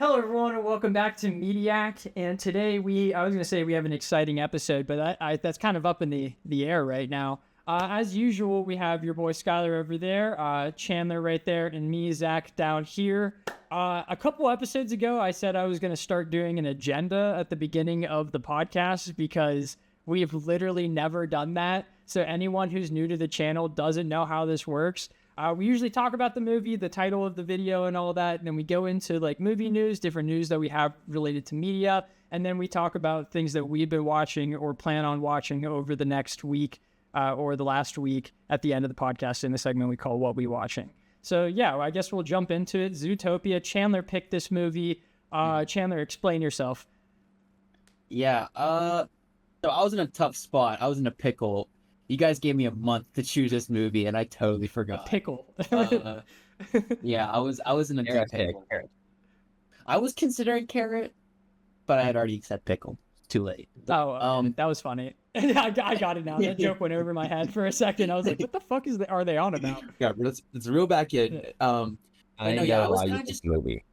Hello, everyone, and welcome back to Mediak. And today I was going to say we have an exciting episode, but that's kind of up in the air right now. As usual, we have your boy Skylar over there, Chandler right there, and me, Zach, down here. A couple episodes ago, I said I was going to start doing an agenda at the beginning of the podcast because we have literally never done that. So anyone who's new to the channel doesn't know how this works. We usually talk about the movie, the title of the video and all that, and then we go into like movie news, different news that we have related to media, and then we talk about things that we've been watching or plan on watching over the next week or the last week at the end of the podcast in the segment we call What We Watching. So yeah, I guess we'll jump into it. Zootopia. Chandler picked this movie. Chandler, explain yourself. Yeah, so I was in a tough spot. I was in a pickle. You guys gave me a month to choose this movie, and I totally forgot. A pickle. Yeah, I was in a deep pickle. I was considering carrot, but I had already said pickle. Too late. Oh, that was funny. I got it now. That joke went over my head for a second. I was like, "What the fuck are they on about?" Yeah, let's reel back in. I gotta allow you this movie.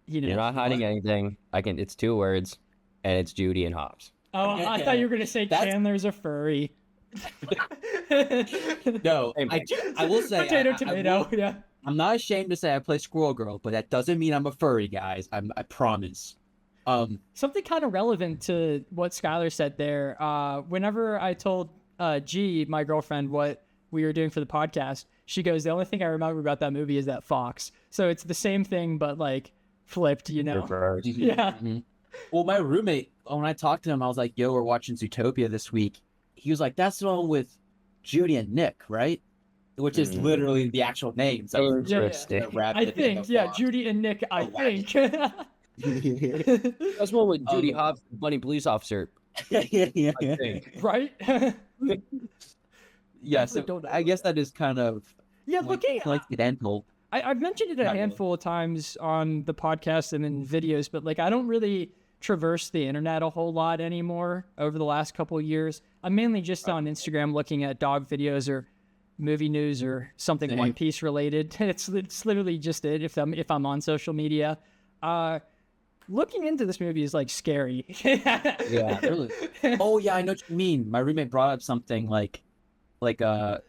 You're not hiding anything. It's 2 words, and it's Judy and Hobbs. Oh, I thought you were gonna say Chandler's a furry. No, I will say tomato. Yeah. I'm not ashamed to say I play Squirrel Girl, but that doesn't mean I'm a furry, guys. I promise. Something kind of relevant to what Skylar said there. Whenever I told G, my girlfriend, what we were doing for the podcast, she goes, "The only thing I remember about that movie is that fox." So it's the same thing, but like flipped, you know? Yeah. Mm-hmm. Well, my roommate, when I talked to him, I was like, "Yo, we're watching Zootopia this week." He was like, "That's the one with Judy and Nick, right?" Which is literally the actual names. Interesting. I think, yeah, Judy and Nick, I think. That's one with Judy Hobbs, the bunny police officer. Yeah. I think. Right? Yeah, so I guess that is kind of looking like the dental. I've mentioned it a handful of times on the podcast and in videos, but like I don't really traverse the internet a whole lot anymore over the last couple of years. I'm mainly just on Instagram looking at dog videos or movie news or something One Piece related. It's literally just it if I'm on social media. Looking into this movie is like scary. Yeah, really. Oh yeah, I know what you mean. My roommate brought up something like a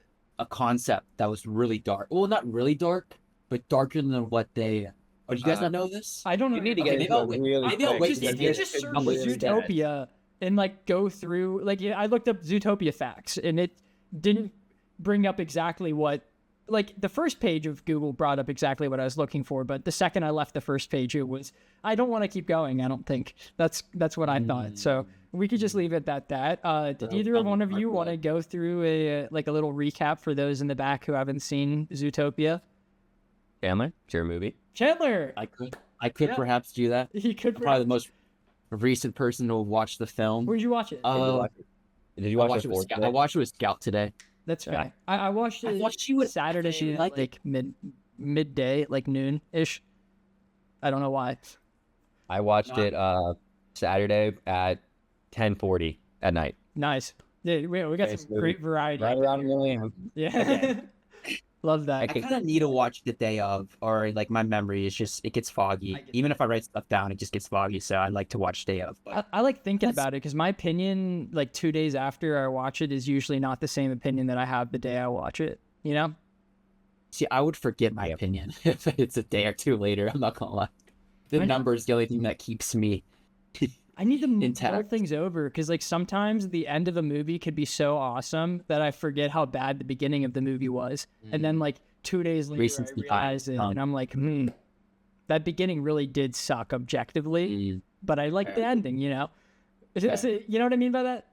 concept that was really dark. Well, not really dark, but darker than what they. Oh, do you guys not know this? I don't know. You need to get into it really quick. If you just search Zootopia and like go through, like I looked up Zootopia facts and it didn't bring up exactly what, like the first page of Google brought up exactly what I was looking for, but the second I left the first page, it was, I don't want to keep going. I don't think that's what I thought. So we could just leave it at that. Did either one of you want to go through a little recap for those in the back who haven't seen Zootopia? Chandler, it's your movie. Chandler! I could perhaps do that. He could I'm probably the most recent person to watch the film. Where'd you watch it? Did you watch it? I watched it with Scout today. That's fair. I watched it Saturday, like midday, like noon-ish. I don't know why. I watched it Saturday at 10:40 at night. Nice. Yeah, we got some great variety. Right around 1 a.m. Yeah. Love that. I kind of need to watch the day of, or like my memory is just, it gets foggy. Even if I write stuff down, it just gets foggy. So I like to watch day of. I like thinking about it because my opinion, like 2 days after I watch it, is usually not the same opinion that I have the day I watch it. You know? See, I would forget my opinion if it's a day or two later. I'm not gonna lie. The number is the only thing that keeps me. I need to mull things over because like sometimes the end of a movie could be so awesome that I forget how bad the beginning of the movie was. And then like 2 days later I realize it and I'm like, that beginning really did suck objectively, but I like the ending, you know? You know what I mean by that?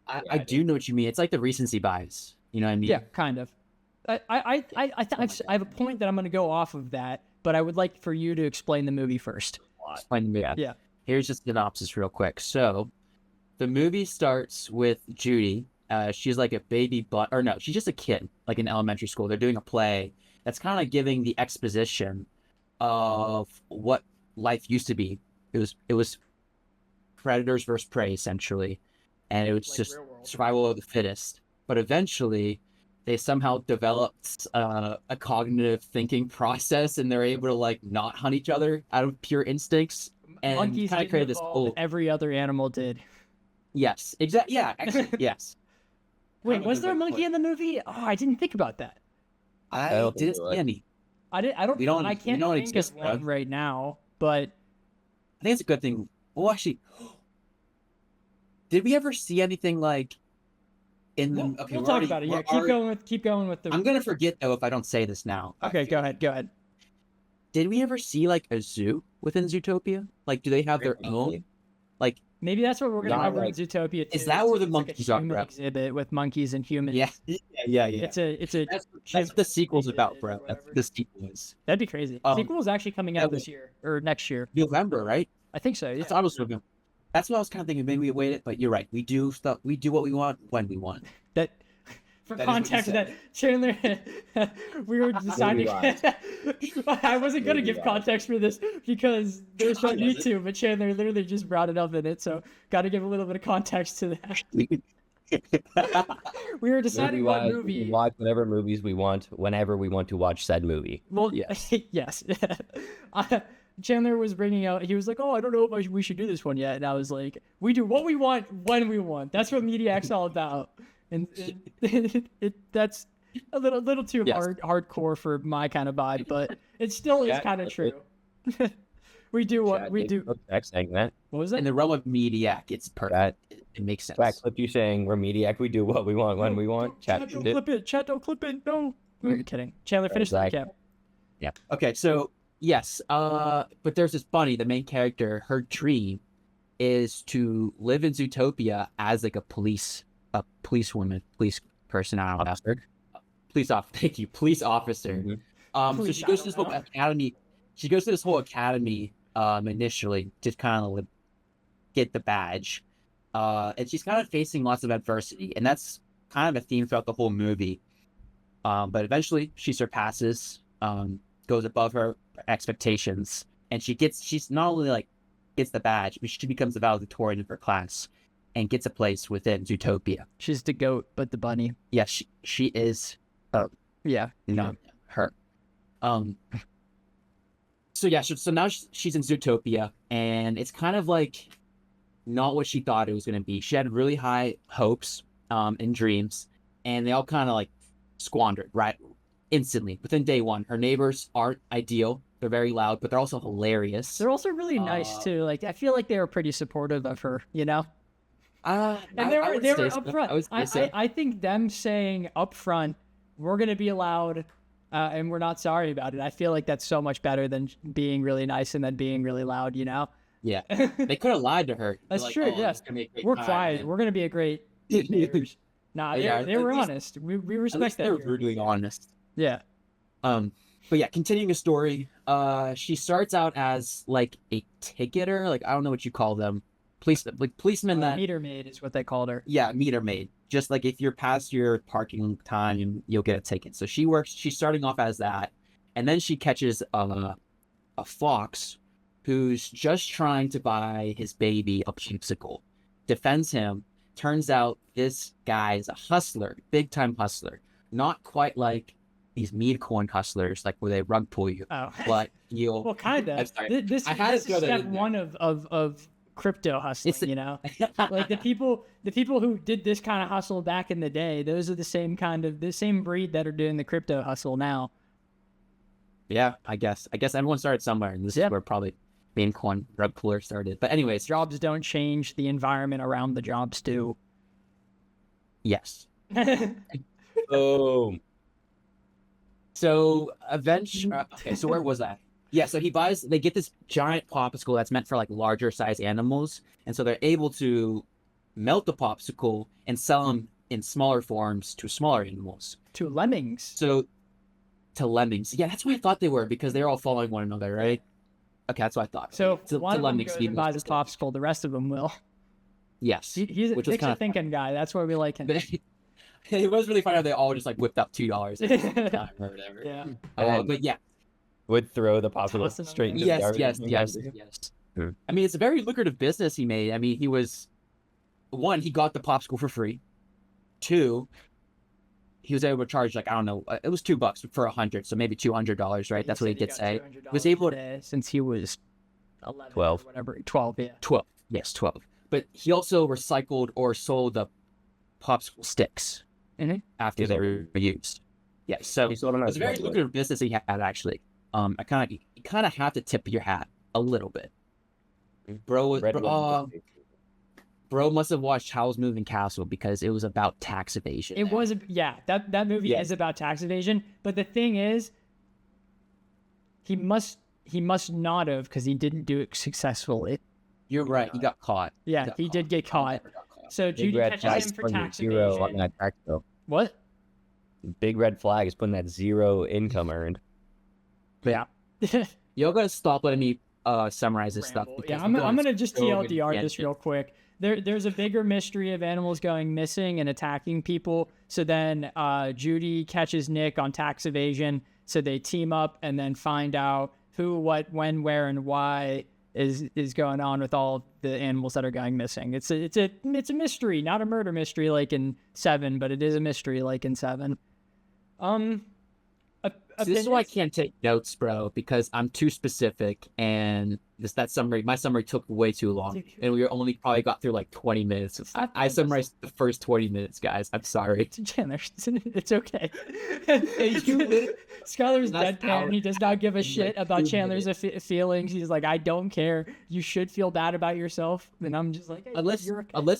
I do know what you mean. It's like the recency bias. You know what I mean? Yeah, kind of. I have a point that I'm going to go off of that, but I would like for you to explain the movie first. Yeah. Here's just the synopsis real quick. So the movie starts with Judy. She's like a baby, she's just a kid, like in elementary school. They're doing a play that's kind of giving the exposition of what life used to be. It was predators versus prey, essentially. And it was like just survival of the fittest. But eventually, they somehow developed a cognitive thinking process, and they're able to like not hunt each other out of pure instincts, and Monkeys kind of didn't create this evolve, whole. every other animal did. Yes, exactly. Yeah, actually, yes. Wait, was there a monkey in the movie? Oh, I didn't think about that. I don't think didn't so. see any. I don't. We don't- I we can't don't think exist, of one bro. right now. But I think it's a good thing. Well, actually, did we ever see anything like in the? Okay, we'll we're talk already- about it. we're Yeah, already- keep going with the. I'm gonna forget though if I don't say this now. Okay, go ahead. Did we ever see like a zoo within Zootopia? Like, do they have their own? Like, Maybe that's what we're gonna Not cover in like- Zootopia. Is too. that where the It's monkeys like are, a human bro? exhibit with monkeys and humans. yeah. It's a. That's what the sequel's about, bro. That's what the sequel is. That'd be crazy. Sequel is actually coming out this year or next year. November, right? I think so. I Yeah. thought it was November. That's what I was kind of thinking. Maybe we waited, but you're right. We do stuff. We do what we want when we want. That for That is what you context, said. that Chandler, we were deciding. I wasn't gonna give context for this because there's no need to, but Chandler literally just brought it up in it, so got to give a little bit of context to that. We were deciding what We movie. can watch whatever movies we want whenever we want to watch said movie. Well, yes. Yes. Chandler was bringing out, he was like, oh, I don't know if we should do this one yet. And I was like, we do what we want when we want. That's what Mediac's all about. And that's a little too hardcore for my kind of vibe, but it still is kind of true. We do what we do. Saying that. What was that? In the realm of Mediak, it's perfect. It makes sense. Back clip you saying we're Mediac, we do what we want when we want. Chat, don't clip it. Chat, don't clip it. No. I'm kidding. Chandler, finish the recap. Yeah. Okay, so yes, but there's this bunny, the main character. Her dream is to live in Zootopia as like a police woman, police person, I don't know. Police officer. Thank you, police officer. Mm-hmm. So she goes to this whole academy. She goes to this whole academy initially to kind of get the badge, and she's kind of facing lots of adversity, and that's kind of a theme throughout the whole movie. But eventually she surpasses, goes above her expectations, and she's not only like gets the badge, but she becomes the valedictorian of her class and gets a place within Zootopia. She's the goat, but the bunny. Yeah, she is. Yeah. No, her. So yeah, so now she's in Zootopia, and it's kind of like not what she thought it was going to be. She had really high hopes and dreams, and they all kind of like squandered right instantly within day one. Her neighbors aren't ideal. They're very loud, but they're also hilarious. They're also really nice too. Like, I feel like they were pretty supportive of her, you know? And they were upfront. I think them saying upfront, we're going to be loud and we're not sorry about it. I feel like that's so much better than being really nice and then being really loud, you know? Yeah. They could have lied to her. That's like, true, yes. We're quiet. We're going to be a great neighbors. Nah, they were honest. We respect that. They were brutally honest. Yeah. But yeah, continuing the story, she starts out as like a ticketer, like I don't know what you call them, policemen that meter maid is what they called her. Yeah, meter maid. Just like if you're past your parking time, you'll get a ticket. So she's starting off as that, and then she catches a fox who's just trying to buy his baby a popsicle, defends him. Turns out this guy is a hustler, big time hustler, not quite like these meat coin hustlers, like where they rug pull you. Oh. But you'll. Well, kind of. This is step one of crypto hustling, you know? Like the people who did this kind of hustle back in the day, those are the same breed that are doing the crypto hustle now. Yeah, I guess everyone started somewhere, and this is where probably main coin rug puller started. But anyways, jobs don't change, the environment around the jobs do. Yes. Boom. So eventually, okay. So where was I? Yeah. So they get this giant popsicle that's meant for like larger size animals, and so they're able to melt the popsicle and sell them in smaller forms to smaller animals. To lemmings. So to lemmings. Yeah, that's what I thought they were because they're all following one another, right? Okay, that's what I thought. So one of them goes and buys this popsicle, the rest of them will. Yes. He's a thinking guy. That's why we like him. It was really funny how they all just like whipped up $2 or whatever. Yeah. But yeah. Would throw the popsicle straight into the garbage. Yes. I mean, it's a very lucrative business he made. I mean, he got the popsicle for free. 2, he was able to charge like, I don't know, it was $2 for 100, so maybe $200, right? That's what he did say. Was able to, since he was 11, 12, or whatever, 12, yeah, 12, yes, 12. But he also recycled or sold the popsicle sticks after they were used. Yeah, so it was a very lucrative business he had, actually. You kind of have to tip your hat a little bit. Bro must have watched Howl's Moving Castle because it was about tax evasion. It was, that movie is about tax evasion. But the thing is, he must not have, because he didn't do it successfully. You're right. He got caught. Yeah, he did get caught. So Judy catches him for tax evasion. On that tax bill. What? Big red flag is putting that 0 income earned. Yeah. You're gonna stop letting me summarize this stuff. Yeah, I'm gonna just TLDR this real quick. There's a bigger mystery of animals going missing and attacking people. So then Judy catches Nick on tax evasion. So they team up and then find out who, what, when, where, and why is going on with all the animals that are going missing. It's a mystery, not a murder mystery like in 7, but it is a mystery like in 7. This is why I can't take notes, bro, because I'm too specific, and my summary took way too long, and we only probably got through like 20 minutes. I summarized the first 20 minutes, guys. I'm sorry. Chandler, it's okay. Skylar's deadpan. He does not give a shit about Chandler's feelings. He's like, I don't care. You should feel bad about yourself. And I'm just like, hey, unless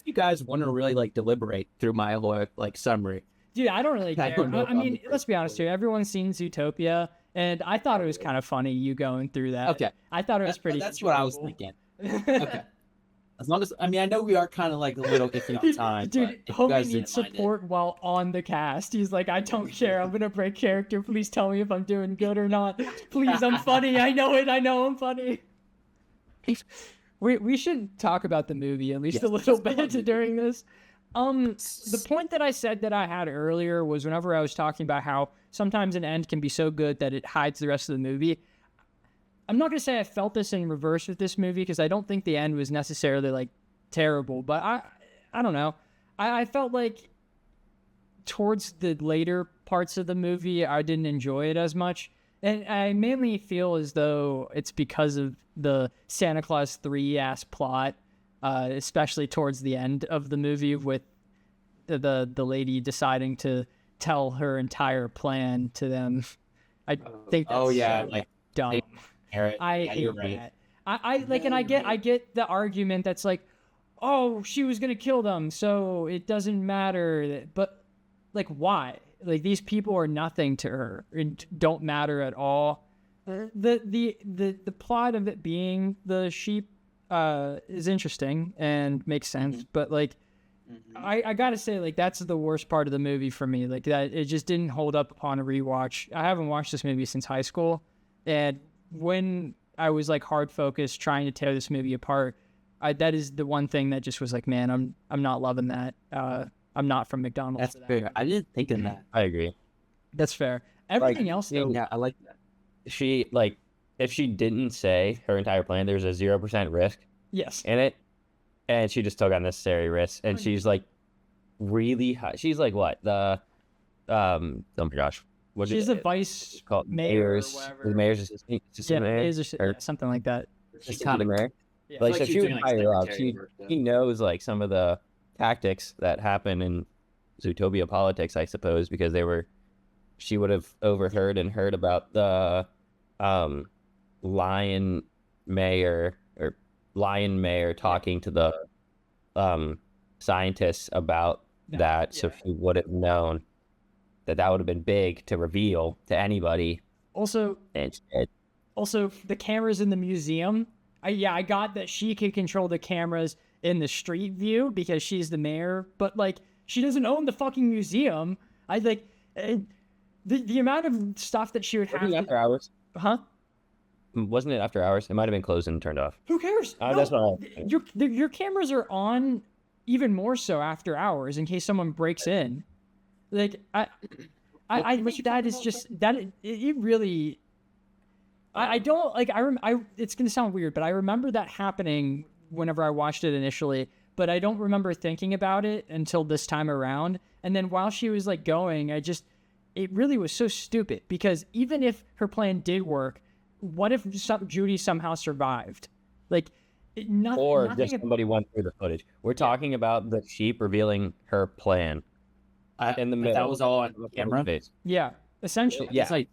you guys want to really like deliberate through my like summary. Dude, I don't really care. I mean, let's be honest here. Everyone's seen Zootopia, and I thought it was kind of funny you going through that. Okay. I thought it was pretty That's what I was thinking. Okay. As long as, I mean, I know we are kind of like a little iffy on time. Dude, homie needs support while on the cast. He's like, I don't care. I'm going to break character. Please tell me if I'm doing good or not. Please, I'm funny. I know it. I know I'm funny. We should talk about the movie at least a little bit during this. The point that I said that I had earlier was whenever I was talking about how sometimes an end can be so good that it hides the rest of the movie. I'm not going to say I felt this in reverse with this movie because I don't think the end was necessarily like terrible, but I don't know. I felt like towards the later parts of the movie, I didn't enjoy it as much. And I mainly feel as though it's because of the Santa Claus 3 ass plot. Especially towards the end of the movie with the lady deciding to tell her entire plan to them. I think that's like dumb. I hate that. I like, and I get the argument that's like, oh, she was gonna kill them, so it doesn't matter. But like, why? Like, these people are nothing to her and don't matter at all. The plot of it being the sheep is interesting and makes sense, but like I gotta say, like, that's the worst part of the movie for me. Like, that it just didn't hold up upon a rewatch. I haven't watched this movie since high school, and when I was like hard focused trying to tear this movie apart, that is the one thing that just was like, man, I'm not loving that. I'm not from McDonald's. That's fair. I didn't think of that. I agree. That's fair. Everything else, though, yeah, I like that. She like. If she didn't say her entire plan, there's a 0% risk in it, and she just took unnecessary risks, and she's like really high. She's like what oh my gosh, she's a vice called mayor's the mayor's assistant mayor, or something like that. She's kind of mayor. Yeah. Like, so she would hire up. She knows like some of the tactics that happen in Zootopia politics, I suppose, because she would have overheard and heard about the lion mayor talking to the scientists about that. So she would have known that would have been big to reveal to anybody. Also, the cameras in the museum. I got that she can control the cameras in the street view because she's the mayor, but like, she doesn't own the fucking museum. I think the amount of stuff that she would have after hours. Huh? Wasn't it after hours? It might have been closed and turned off. Who cares? No, that's what your cameras are on even more so after hours in case someone breaks in. Like, I think that is just that it really. I don't like. It's gonna sound weird, but I remember that happening whenever I watched it initially. but I don't remember thinking about it until this time around. And then while she was like going, it really was so stupid, because even if her plan did work, what if Judy somehow survived? Like, or just somebody went through the footage. We're talking about the sheep revealing her plan in the middle. That was all on camera. Yeah, essentially. Yeah, like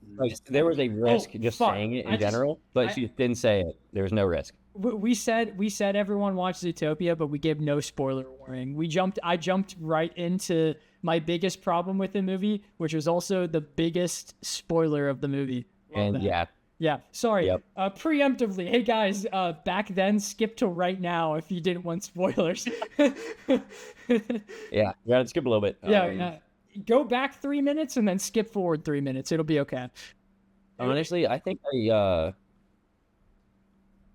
there was a risk saying it in general, but she didn't say it. There was no risk. We said everyone watched Zootopia, but we gave no spoiler warning. I jumped right into my biggest problem with the movie, which was also the biggest spoiler of the movie. Yeah, sorry. Yep. Preemptively, hey guys, back then, skip to right now if you didn't want spoilers. Yeah, you gotta skip a little bit. Go back 3 minutes and then skip forward 3 minutes. It'll be okay. Honestly, I think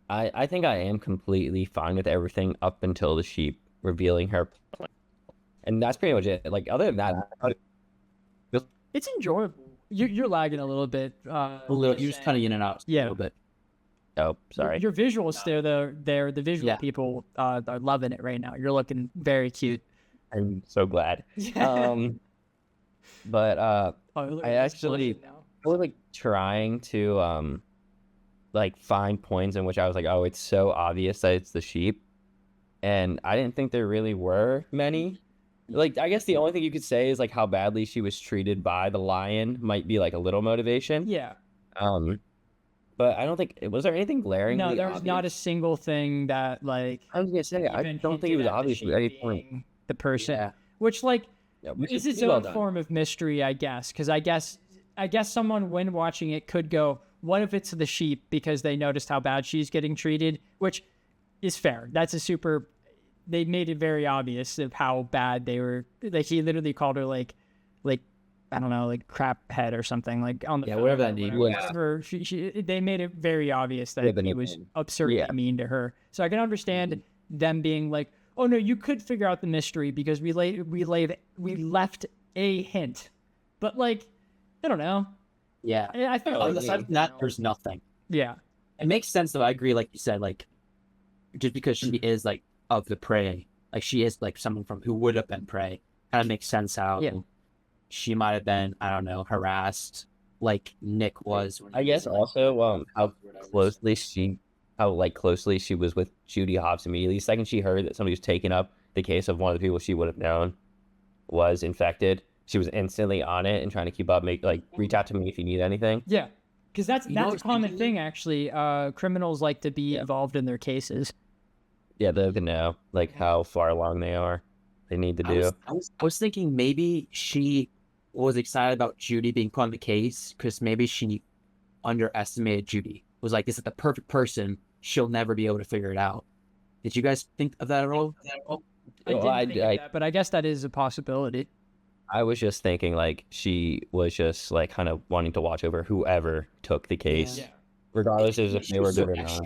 I think I am completely fine with everything up until the sheep revealing her plan. And that's pretty much it. Like, other than that, it's enjoyable. You're lagging a little bit. A little. You're just kind of in and out. Yeah. A little bit. Oh, sorry. Your visuals the visual people are loving it right now. You're looking very cute. I'm so glad. But I was like trying to like find points in which I was like, oh, it's so obvious that it's the sheep, and I didn't think there really were many. Like, I guess the only thing you could say is like how badly she was treated by the lion might be like a little motivation. Yeah. But I don't think was there anything glaring. No, there was not a single thing that like. I was gonna say I don't think it was obvious at any point. The person, which is its own form of mystery, I guess. Because I guess someone when watching it could go, what if it's the sheep because they noticed how bad she's getting treated, which is fair. That's they made it very obvious of how bad they were. Like, he literally called her like I don't know, like crap head or something, like on the whatever that name was. Whatever. They made it very obvious that it was absurdly mean to her. So I can understand them being like, oh no, you could figure out the mystery because we left a hint, but like, I don't know. Yeah, I think aside from that, there's nothing. Yeah, it makes sense though. I agree, like you said, like just because she is like of the prey, like she is like someone from who would have been prey, kind of makes sense how she might have been, I don't know, harassed like Nick was. I guess also how closely she was with Judy Hopps immediately. The second she heard that somebody was taking up the case of one of the people she would have known was infected, she was instantly on it and trying to keep up, reach out to me if you need anything. Yeah, because that's a common thing, actually. Criminals like to be involved in their cases. Yeah, they have to know like how far along they are. They need to do. I was thinking maybe she was excited about Judy being put on the case because maybe she underestimated Judy. Was like, this is the perfect person. She'll never be able to figure it out. Did you guys think of that at all? I didn't think of that, but I guess that is a possibility. I was just thinking like she was just like kind of wanting to watch over whoever took the case, regardless of if they were good or not.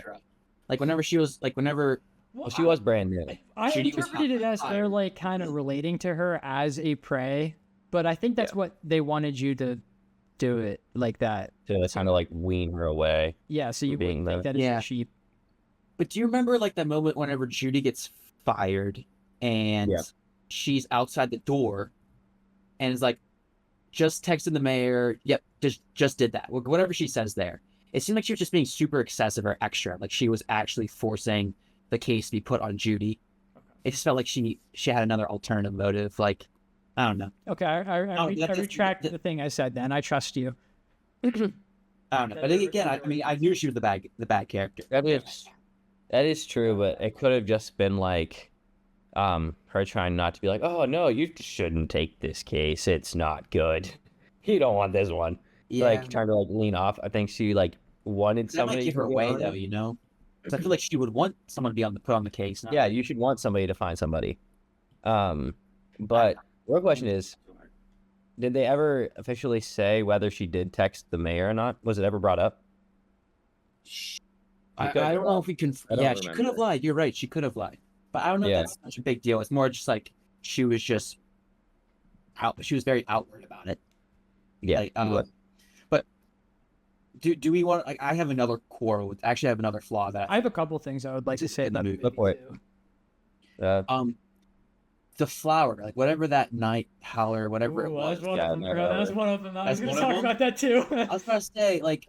Like whenever she was well, she was brand new. I interpreted it as they're like kind of relating to her as a prey, but I think that's what they wanted you to do it like that. To kind of like wean her away. Yeah, so you think that is a sheep. But do you remember like that moment whenever Judy gets fired and she's outside the door and is like, just texted the mayor, just did that. Whatever she says there. It seemed like she was just being super excessive or extra. Like she was actually forcing the case to be put on Judy. It just felt like she had another alternative motive. Like, I don't know. Okay, I retract the thing I said then. I trust you. I don't know. But again, I knew she was the bad character. That is true, but it could have just been like her trying not to be like, oh no, you shouldn't take this case. It's not good. You don't want this one. Yeah. Like trying to like lean off. I think she like wanted somebody to give her away though, you know? Because I feel like she would want someone to be put on the case. Yeah, you should want somebody to find somebody. But real question is, did they ever officially say whether she did text the mayor or not? Was it ever brought up? I don't know if we can. Yeah, she could have lied. You're right. She could have lied. But I don't know if that's such a big deal. It's more just like she was just out. She was very outward about it. Yeah. Like, but do we want? Like, I have another quarrel with. Actually, I have another flaw that I have a couple things I would like to say about the movie too. The flower, like whatever that night howler, whatever it was. That's one of them, bro. That's one of them. I was going to talk about that too. I was about to say, like,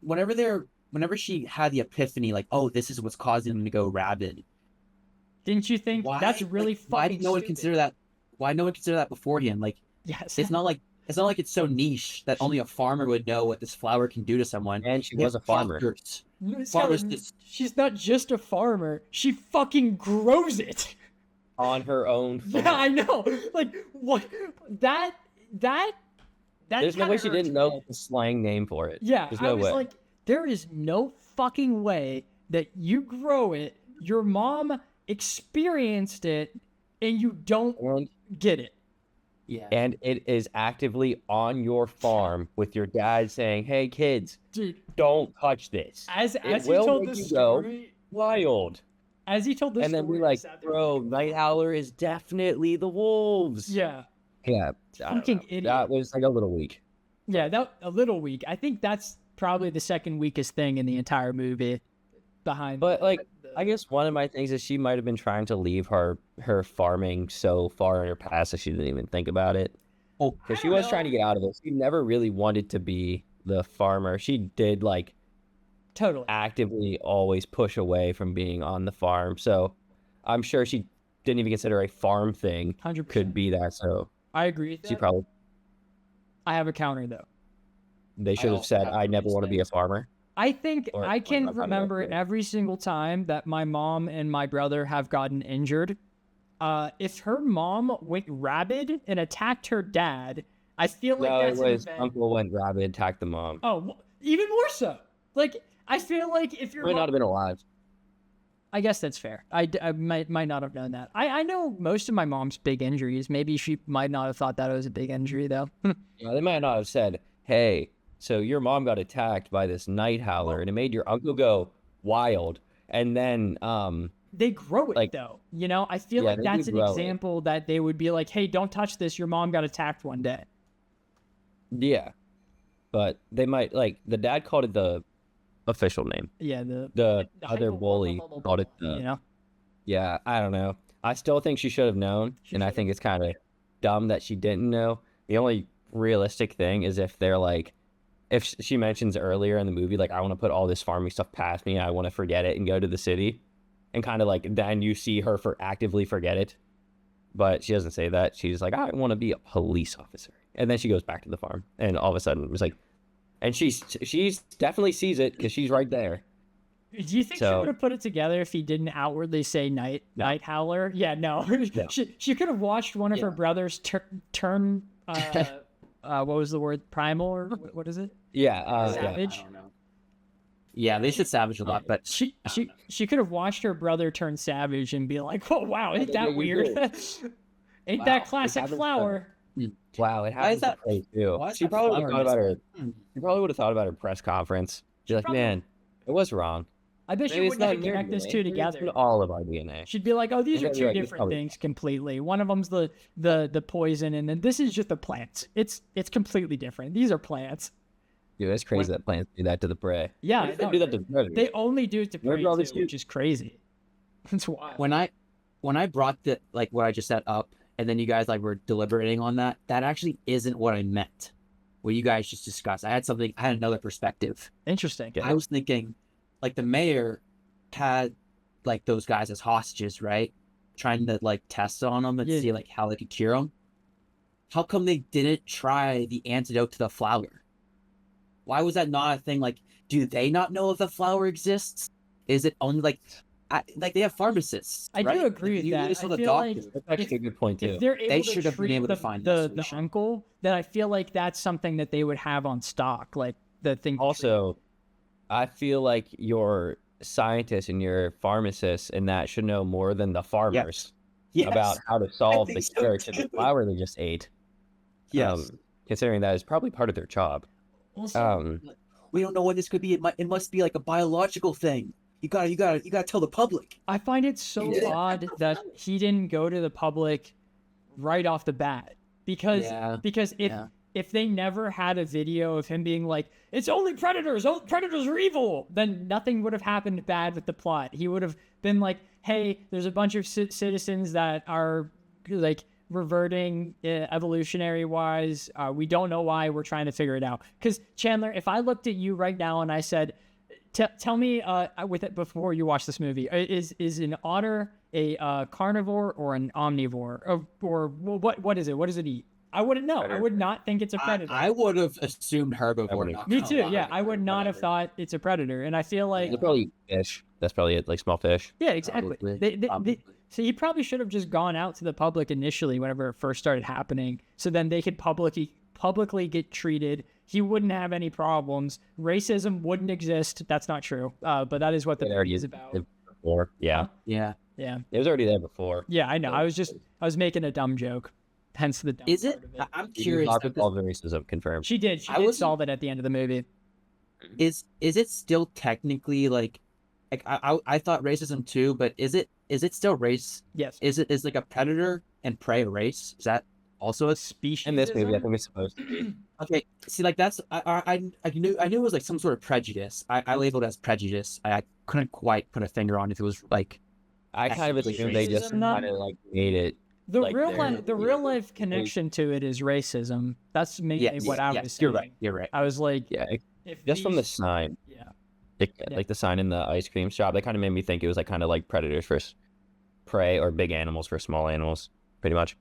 whenever she had the epiphany, like, oh, this is what's causing them to go rabid. Didn't you think that's really fucking Why did no one consider that? Why no one consider that beforehand? Like, yes, it's not like it's so niche that only a farmer would know what this flower can do to someone. And she was a farmer. She's not just a farmer. She fucking grows it on her own farm. Yeah, I know. Like, what? That. There's no way she didn't know the slang name for it. Yeah, there's no way. Like, there is no fucking way that you grow it. Your mom experienced it, and you don't get it. Yeah. And it is actively on your farm with your dad saying, "Hey kids, dude, don't touch this." As he told the story, wild. As he told the story, and then we're like, "Bro, Night Howler is definitely the wolves." Yeah. Yeah. Fucking idiot. That was like a little weak. Yeah, a little weak. I think that's probably the second weakest thing in the entire movie. But like, I guess one of my things is she might have been trying to leave her farming so far in her past that she didn't even think about it. Oh, because she was trying to get out of it. She never really wanted to be the farmer. She did like totally actively always push away from being on the farm. So I'm sure she didn't even consider a farm thing 100%. Could be that. So I agree with that. She probably. I have a counter though. They should have said, "I never want to be a farmer." I think I can remember every single time that my mom and my brother have gotten injured. If her mom went rabid and attacked her dad, I feel like that's it was uncle went rabid, attacked the mom. Oh, even more so. Like, I feel like if your mom might not have been alive. I guess that's fair. I might not have known that. I know most of my mom's big injuries. Maybe she might not have thought that was a big injury, though. They might not have said, "Hey, so your mom got attacked by this night howler, and it made your uncle go wild." And then they grow it, though. You know, I feel like that's an example that they would be like, "Hey, don't touch this. Your mom got attacked one day." Yeah, but they might the dad called it the official name. Yeah, the other bully called it Yeah, I don't know. I still think she should have known, and I think it's kind of dumb that she didn't know. The only realistic thing is if they're like, if she mentions earlier in the movie, like, "I want to put all this farming stuff past me, I want to forget it and go to the city," and kind of like then you see her actively forget it, but she doesn't say that. She's like, "I want to be a police officer," and then she goes back to the farm, and all of a sudden it was like, and she's definitely sees it because she's right there. Do you think she would have put it together if he didn't outwardly say night howler? Yeah, no. She could have watched one of her brothers turn. What was the word? Primal, or what is it? Yeah, savage. I don't know. Yeah, they said savage a lot, but she could have watched her brother turn savage and be like, "Oh wow, ain't that weird? Ain't that classic flower?" Wow, it happens that way too. She probably would have thought about her. She probably would have thought about her press conference. She's like, "Man, it was wrong." I bet she wouldn't even connect those two together. It's all of our DNA. She'd be like, "Oh, these are two different things completely. One of them's the poison, and then this is just the plants. It's completely different. These are plants." Dude, it's crazy that plants do that to the prey. Yeah, they do that to predators. They only do it to prey too, which is crazy. That's wild. When I brought what I just set up, and then you guys were deliberating on that actually isn't what I meant. What you guys just discussed. I had another perspective. Interesting. I was thinking, the mayor had those guys as hostages, right? Trying to test on them and see how they could cure them. How come they didn't try the antidote to the flower? Why was that not a thing? Do they not know if the flower exists? Is it only they have pharmacists? I do agree with that. I feel like that's actually a good point too. If they're able they to should have been able to find the uncle, then I feel like that's something that they would have on stock, the thing. Also, I feel like your scientists and your pharmacists and that should know more than the farmers about how to solve the cure to the flower they just ate. Yes, considering that is probably part of their job. Also, we don't know what this could be. It must be a biological thing. You gotta tell the public. I find it so odd that he didn't go to the public right off the bat because if they never had a video of him being like, it's only predators, predators are evil, then nothing would have happened bad with the plot. He would have been like, hey, there's a bunch of citizens that are like reverting evolutionary wise. We don't know why. We're trying to figure it out. Because Chandler, if I looked at you right now and I said, tell me with it before you watch this movie, is an otter a carnivore or an omnivore, or what is it? What does it eat? I wouldn't know. I would not think it's a predator. I would have assumed herbivore. Me too. Yeah, I would not have thought it's a predator, and I feel like they're probably fish. That's probably it, like small fish. Yeah, exactly. So he probably should have just gone out to the public initially whenever it first started happening, so then they could publicly get treated. He wouldn't have any problems. Racism wouldn't exist. That's not true. But that is what the movie is about. Before. Yeah. Yeah. Yeah. It was already there before. Yeah, I know. I was making a dumb joke. Hence the dumb Is it? part of it. I'm curious. All the racism confirmed. She did. She did solve it at the end of the movie. Is it still technically like I thought racism too, but is it still race? Yes. Is like a predator and prey a race? Is that also a species? In this movie, I think it's supposed to be. Okay, see, like that's I knew it was like some sort of prejudice. I labeled it as prejudice. I couldn't quite put a finger on if it was like. I kind of assumed they just kind of like made it. The real life connection to it is racism. That's mainly what I was saying. You're right. I was like, just from the sign. Yeah. Like the sign in the ice cream shop, that kind of made me think it was like kind of like predators for prey or big animals for small animals, pretty much.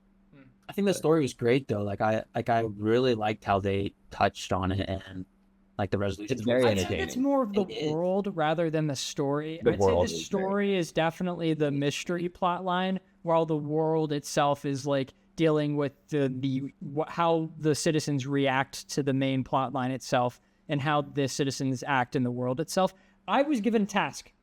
I think the story was great though. I really liked how they touched on it and like the resolution. It's very entertaining. I think it's more of the world rather than the story. I'd say the story is definitely the mystery plot line, while the world itself is like dealing with how the citizens react to the main plot line itself and how the citizens act in the world itself. I was given a task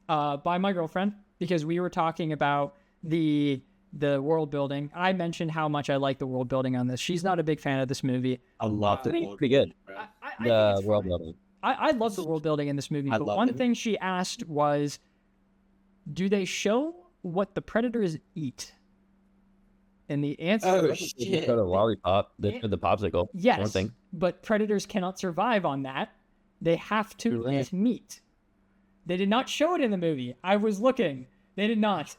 by my girlfriend because we were talking about the world building. I mentioned how much I like the world building on this. She's not a big fan of this movie. I loved it. Pretty good. The world building. I love the world building in this movie. But one thing she asked was, do they show what the predators eat? And the answer is shit. The lollipop, the popsicle. Yes, one thing. But predators cannot survive on that. They have to eat meat. They did not show it in the movie. I was looking. They did not.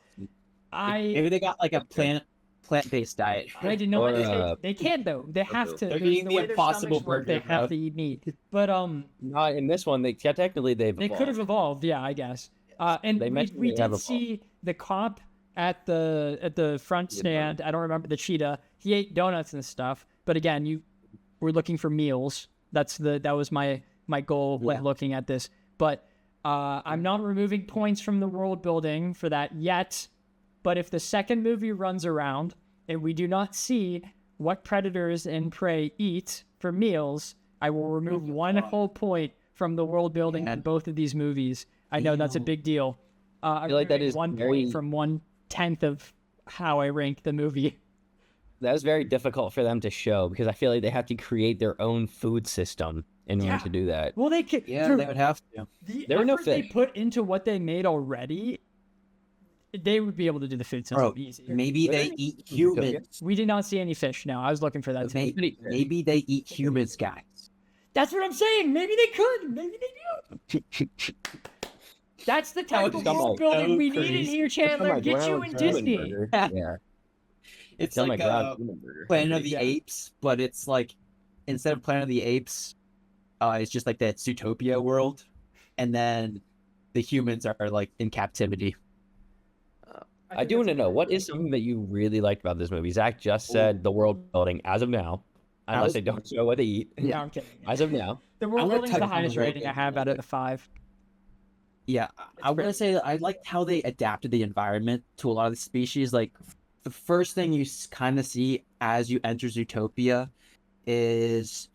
Maybe they got like a plant-based diet. I did not. They can't though. They have to. They're eating the impossible burger. They have to eat meat. But not in this one. They could have evolved. Yeah, I guess. And we did see the cop at the front stand. I don't remember the cheetah. He ate donuts and stuff. But again, we're looking for meals. That was my goal when looking at this. But I'm not removing points from the world building for that yet. But if the second movie runs around and we do not see what predators and prey eat for meals, I will remove one whole point from the world building in both of these movies. I know that's a big deal. I feel like that is 1 point from 1/10 of how I rank the movie. That was very difficult for them to show because I feel like they have to create their own food system in order to do that. Well, they could. Yeah, they would have to. There were no fish. They put into what they made already. They would be able to do the food system easy. Maybe they eat humans. We did not see any fish. No, I was looking for that. Maybe they eat humans, guys. That's what I'm saying. Maybe they could. Maybe they do. That's the type of world building we need in here, Chandler. Get you in Disney. Yeah. It's like Planet of the Apes, but it's like instead of Planet of the Apes, it's just like that Zootopia world, and then the humans are like in captivity. I do want to know, what is something that you really liked about this movie? Zach just said the world building as of now, unless they don't show what they eat. Yeah, I'm kidding. As of now. The world building is the highest rating I have out of the 5. Yeah, I'm going to say I liked how they adapted the environment to a lot of the species. Like, the first thing you kind of see as you enter Zootopia is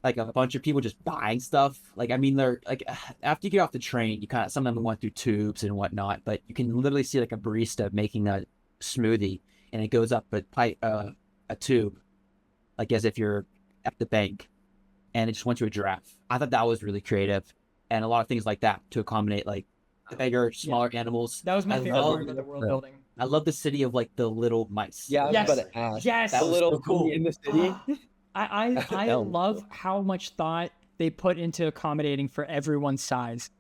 like a bunch of people just buying stuff. Like, I mean, they're like, after you get off the train, you some of them went through tubes and whatnot, but you can literally see like a barista making a smoothie and it goes up a tube, like as if you're at the bank, and it just went to a giraffe. I thought that was really creative, and a lot of things like that to accommodate like the bigger, smaller animals. That was my favorite part of the world building. I love the city of like the little mice. Yeah, yes. That Yes. The little so cool in the city. I love how much thought they put into accommodating for everyone's size.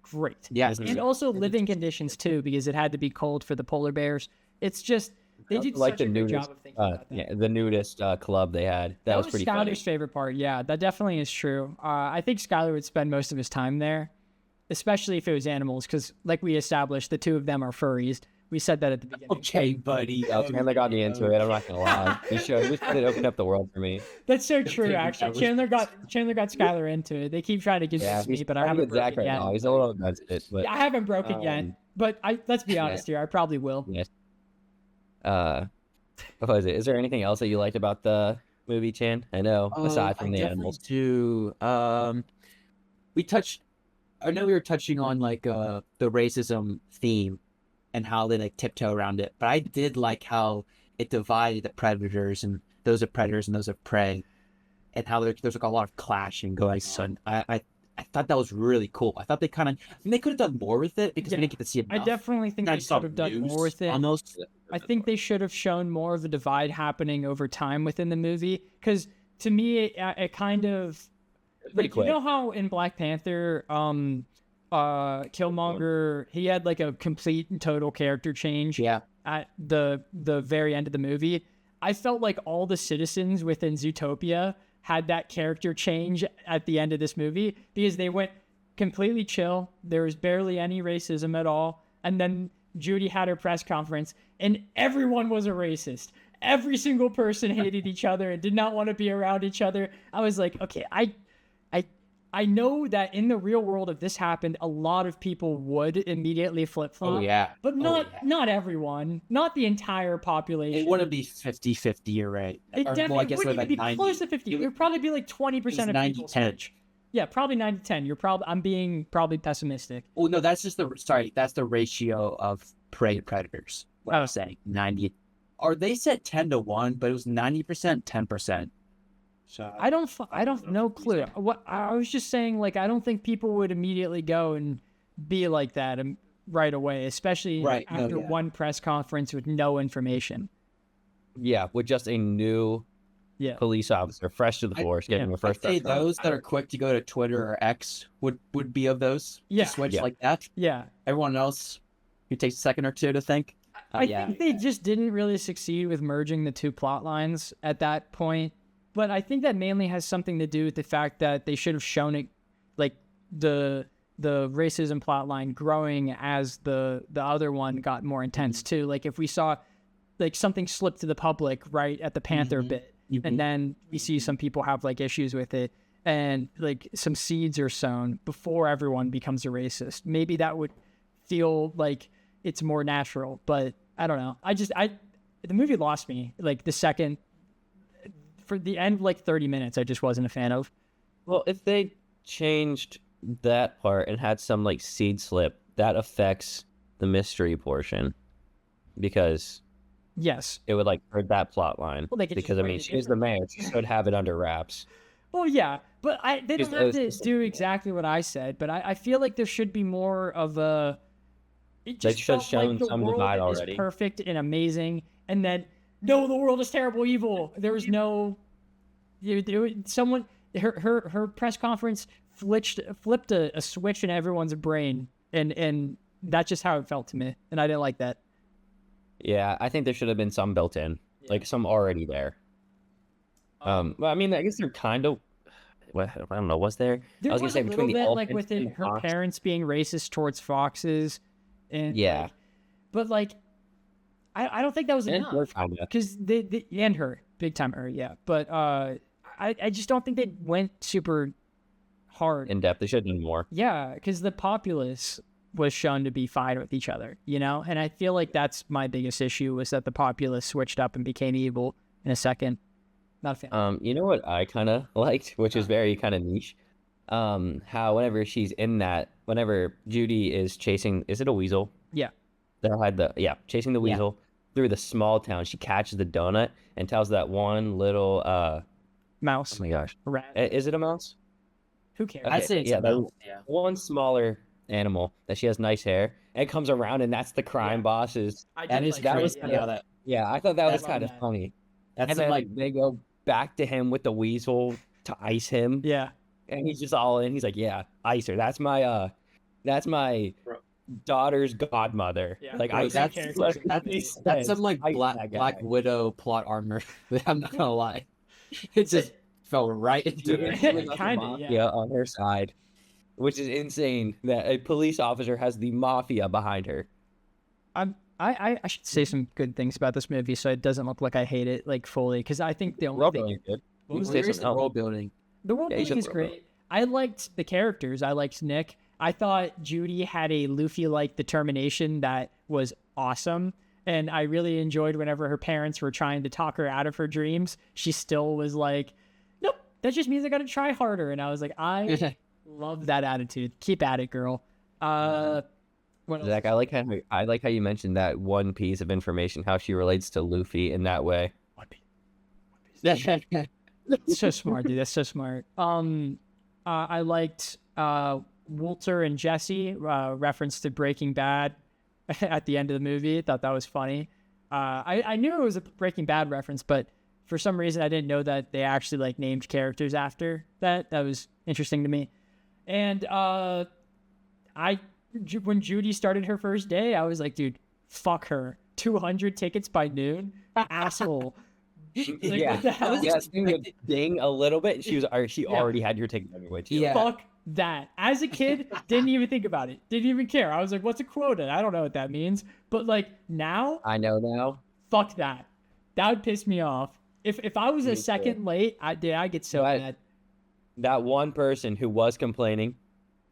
Great. Yes. And also living conditions too, because it had to be cold for the polar bears. It's just they did like such the a good nudist, job of thinking about that. yeah, the nudist club they had. That was pretty funny. Skylar's favorite part. Yeah, that definitely is true. I think Skylar would spend most of his time there, especially if it was animals, because like we established, the two of them are furries. We said that at the beginning. Okay, buddy. Chandler got me into it. I'm not gonna lie. He opened up the world for me. That's so true. Actually, Chandler got Skylar into it. They keep trying to convince me, but I haven't broken right yet. now. He's a little against it, but I haven't broken yet. But let's be honest here. I probably will. Yes. What was it? Is there anything else that you liked about the movie, Chan? I know, aside from the animals. I know we were touching on like the racism theme and how they like tiptoe around it, but I did like how it divided the predators, and those are predators and those are prey, and how there's like a lot of clashing going on. I thought that was really cool. I thought they could have done more with it because we didn't get to see it. I definitely think they should have done more with it. I think they should have shown more of the divide happening over time within the movie, because to me it kind of like, you know how in Black Panther Killmonger, he had like a complete and total character change at the very end of the movie. I felt like all the citizens within Zootopia had that character change at the end of this movie, because they went completely chill. There was barely any racism at all. And then Judy had her press conference and everyone was a racist. Every single person hated each other and did not want to be around each other. I was like, okay, I know that in the real world, if this happened, a lot of people would immediately flip-flop. Oh, yeah. But not everyone. Not the entire population. It wouldn't be 50-50, you're right. It definitely wouldn't be close to 50. It would probably be like 20% of people. 90-10. Yeah, probably 90-10. I'm being probably pessimistic. Oh, no, that's the ratio of prey to predators. What I was saying, 90. Or they said 10-1, but it was 90%, 10%. So I don't no clue. What I was just saying, like, I don't think people would immediately go and be like that right away, especially after one press conference with no information. Yeah, with just a new police officer, fresh to the force, getting the first. I'd say those that are quick to go to Twitter or X would be of those. Yeah, switch like that. Yeah. Everyone else, who takes a second or two to think. I think they just didn't really succeed with merging the two plot lines at that point. But I think that mainly has something to do with the fact that they should have shown it, like the racism plot line growing as the other one got more intense too. Like if we saw like something slip to the public right at the Panther bit, and then we see some people have like issues with it, and like some seeds are sown before everyone becomes a racist. Maybe that would feel like it's more natural, but I don't know. The movie lost me like the second. For the end, like 30 minutes, I just wasn't a fan of. Well, if they changed that part and had some like seed slip, that affects the mystery portion, because it would like hurt that plot line. Well, because I mean, she's the mayor; she should have it under wraps. Well, yeah, but they don't have to do exactly what I said. But I feel like there should be more of a. They should have shown like some divide already. Perfect and amazing, and then. No, the world is terrible, evil. There was no. Someone. Her press conference flipped a switch in everyone's brain, and that's just how it felt to me, and I didn't like that. Yeah, I think there should have been some built in, like some already there. Well, I mean, I guess they're kind of. Well, I don't know. Was there? I was gonna say between the elephants like within her fox. Parents being racist towards foxes, and but like. I don't think that was enough, because they and her big time her but I just don't think they went super hard in depth. They should have done more. Yeah, because the populace was shown to be fine with each other, and I feel like that's my biggest issue, was that the populace switched up and became evil in a second. Not a fan. You know what I kind of liked, which is very kind of niche. How whenever she's in that, whenever Judy is chasing, is it a weasel? Yeah. They'll hide chasing the weasel through the small town. She catches the donut and tells that one little mouse. Oh my gosh, rat. Is it a mouse? Who cares? I'd say it's a mouse. One smaller animal that she has nice hair, and it comes around, and that's the crime boss's. I thought that was kind of funny. That's and then, like they go back to him with the weasel to ice him. Yeah. And he's just all in. He's like, yeah, ice her. That's my daughter's godmother. Yeah. Like, Bro, that's some like Black Widow plot armor. I'm not gonna lie. It just fell right into it. Kind of, yeah, on her side, which is insane that a police officer has the mafia behind her. I should say some good things about this movie so it doesn't look like I hate it like fully, because I think the only thing good. The world building. The world building is great. I liked the characters. I liked Nick. I thought Judy had a Luffy-like determination that was awesome. And I really enjoyed whenever her parents were trying to talk her out of her dreams, she still was like, nope, that just means I got to try harder. And I was like, I love that attitude. Keep at it, girl. Zach, I like how you mentioned that one piece of information, how she relates to Luffy in that way. One piece. That's so smart, dude. That's so smart. I liked Walter and Jesse reference to Breaking Bad at the end of the movie. I thought that was funny. I knew it was a Breaking Bad reference, but for some reason I didn't know that they actually like named characters after that. That was interesting to me. And when Judy started her first day, I was like, dude, fuck her. 200 tickets by noon? Asshole. Like, yeah. What the hell? Yeah, ding a little bit. She already had your ticket anyway. Yeah. Fuck that. As a kid, didn't even think about it. Didn't even care. I was like, what's a quota? I don't know what that means. But like now, I know now. Fuck that. That would piss me off. If I was a second late, I get so mad. That one person who was complaining,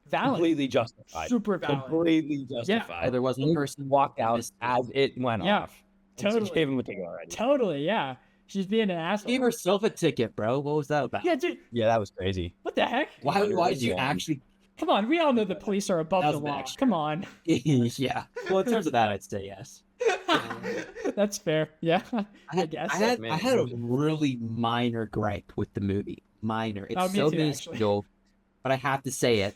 valid. Completely justified. Super valid. Completely justified. Yeah. There was one person walked out as it went off. Totally. She gave him a ticket already. Totally, yeah. She's being an asshole. She gave herself a ticket, bro. What was that about? Yeah, dude. Yeah, that was crazy. What the heck? Why did you actually? Come on, we all know the police are above the law. Come on. Yeah. Well, in terms of that, I'd say yes. That's fair. Yeah, I guess. I had a really minor gripe with the movie. Minor. It's so minuscule, but I have to say it